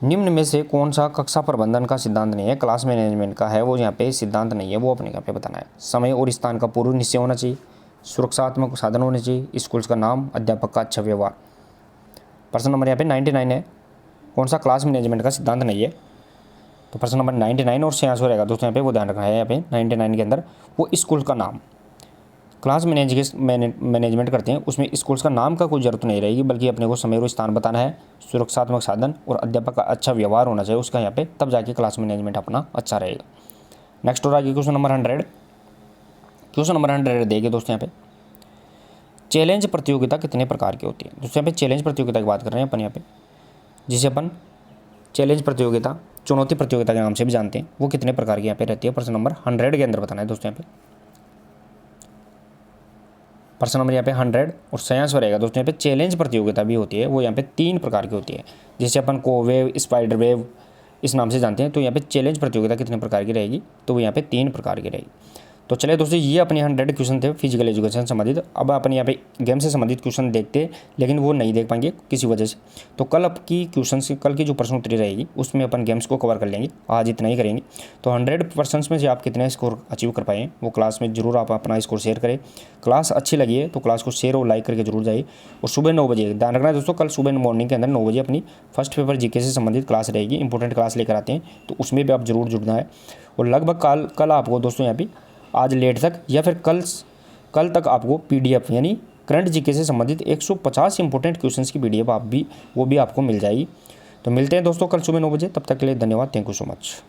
निम्न में से कौन सा कक्षा प्रबंधन का सिद्धांत नहीं है, क्लास मैनेजमेंट का है, वो यहाँ पे सिद्धांत नहीं है, वो अपने यहाँ पे बताना है। समय और स्थान का पूर्व निश्चय होना चाहिए, सुरक्षात्मक साधन होने चाहिए, स्कूल्स का नाम, अध्यापक का अच्छा व्यवहार। प्रश्न नंबर यहाँ पे 99 है, कौन सा क्लास मैनेजमेंट का सिद्धांत नहीं है। तो प्रश्न नंबर 99 और से आंसर रहेगा दोस्तों यहाँ पे, वो ध्यान रखना है यहाँ पे 99 के अंदर। वो स्कूल का नाम, क्लास मैनेजमेंट करते हैं उसमें स्कूल्स का नाम का कोई जरूरत नहीं रहेगी, बल्कि अपने को समय और स्थान बताना है, सुरक्षात्मक साधन और अध्यापक का अच्छा व्यवहार होना चाहिए उसका यहाँ पे, तब जाके क्लास मैनेजमेंट अपना अच्छा रहेगा। नेक्स्ट और आगे क्वेश्चन नंबर 100, क्वेश्चन नंबर 100 देखिए दोस्तों यहाँ पे। चैलेंज प्रतियोगिता कितने प्रकार की होती है। दोस्तों यहाँ पे चैलेंज प्रतियोगिता की बात कर रहे हैं अपन यहाँ पे, जिसे अपन चैलेंज प्रतियोगिता, चुनौती प्रतियोगिता के नाम से भी जानते हैं, वो कितने प्रकार की यहाँ पे रहती है। प्रश्न नंबर 100 के अंदर बताना है दोस्तों यहाँ पे। प्रश्न नंबर यहाँ पे 100 और सही आंसर रहेगा दोस्तों यहाँ पे चैलेंज प्रतियोगिता भी होती है, वो यहाँ पे 3 प्रकार की होती है, जिसे अपन को वेव, स्पाइडर वेव इस नाम से जानते हैं। तो यहाँ पे चैलेंज प्रतियोगिता कितने प्रकार की रहेगी, तो वो यहाँ पे 3 प्रकार की रहेगी। तो चलिए दोस्तों ये अपने 100 क्वेश्चन थे फिजिकल एजुकेशन से संबंधित। अब अपन यहाँ पे गेम से संबंधित क्वेश्चन देखते, लेकिन वो नहीं देख पाएंगे किसी वजह से। तो कल कल की जो प्रश्न उत्तरी रहेगी उसमें अपन गेम्स को कवर कर लेंगे, आज इतना ही करेंगे। तो 100% में से आप कितने स्कोर अचीव कर पाए वो क्लास में जरूर आप अपना स्कोर शेयर करें। क्लास अच्छी लगी है तो क्लास को शेयर और लाइक करके जरूर जाइए। और सुबह 9 बजे ध्यान रखना है दोस्तों, कल सुबह मॉर्निंग के अंदर 9 बजे अपनी फर्स्ट पेपर जीके से संबंधित क्लास रहेगी, इंपॉर्टेंट क्लास लेकर आते हैं, तो उसमें भी आप जरूर जुड़ना है। और लगभग कल आपको दोस्तों यहाँ पे आज लेट तक या फिर कल तक आपको PDF यानी करंट जीके से संबंधित 150 इंपॉर्टेंट क्वेश्चंस की PDF वो भी आपको मिल जाएगी। तो मिलते हैं दोस्तों कल सुबह 9 बजे, तब तक के लिए धन्यवाद, थैंक यू सो मच।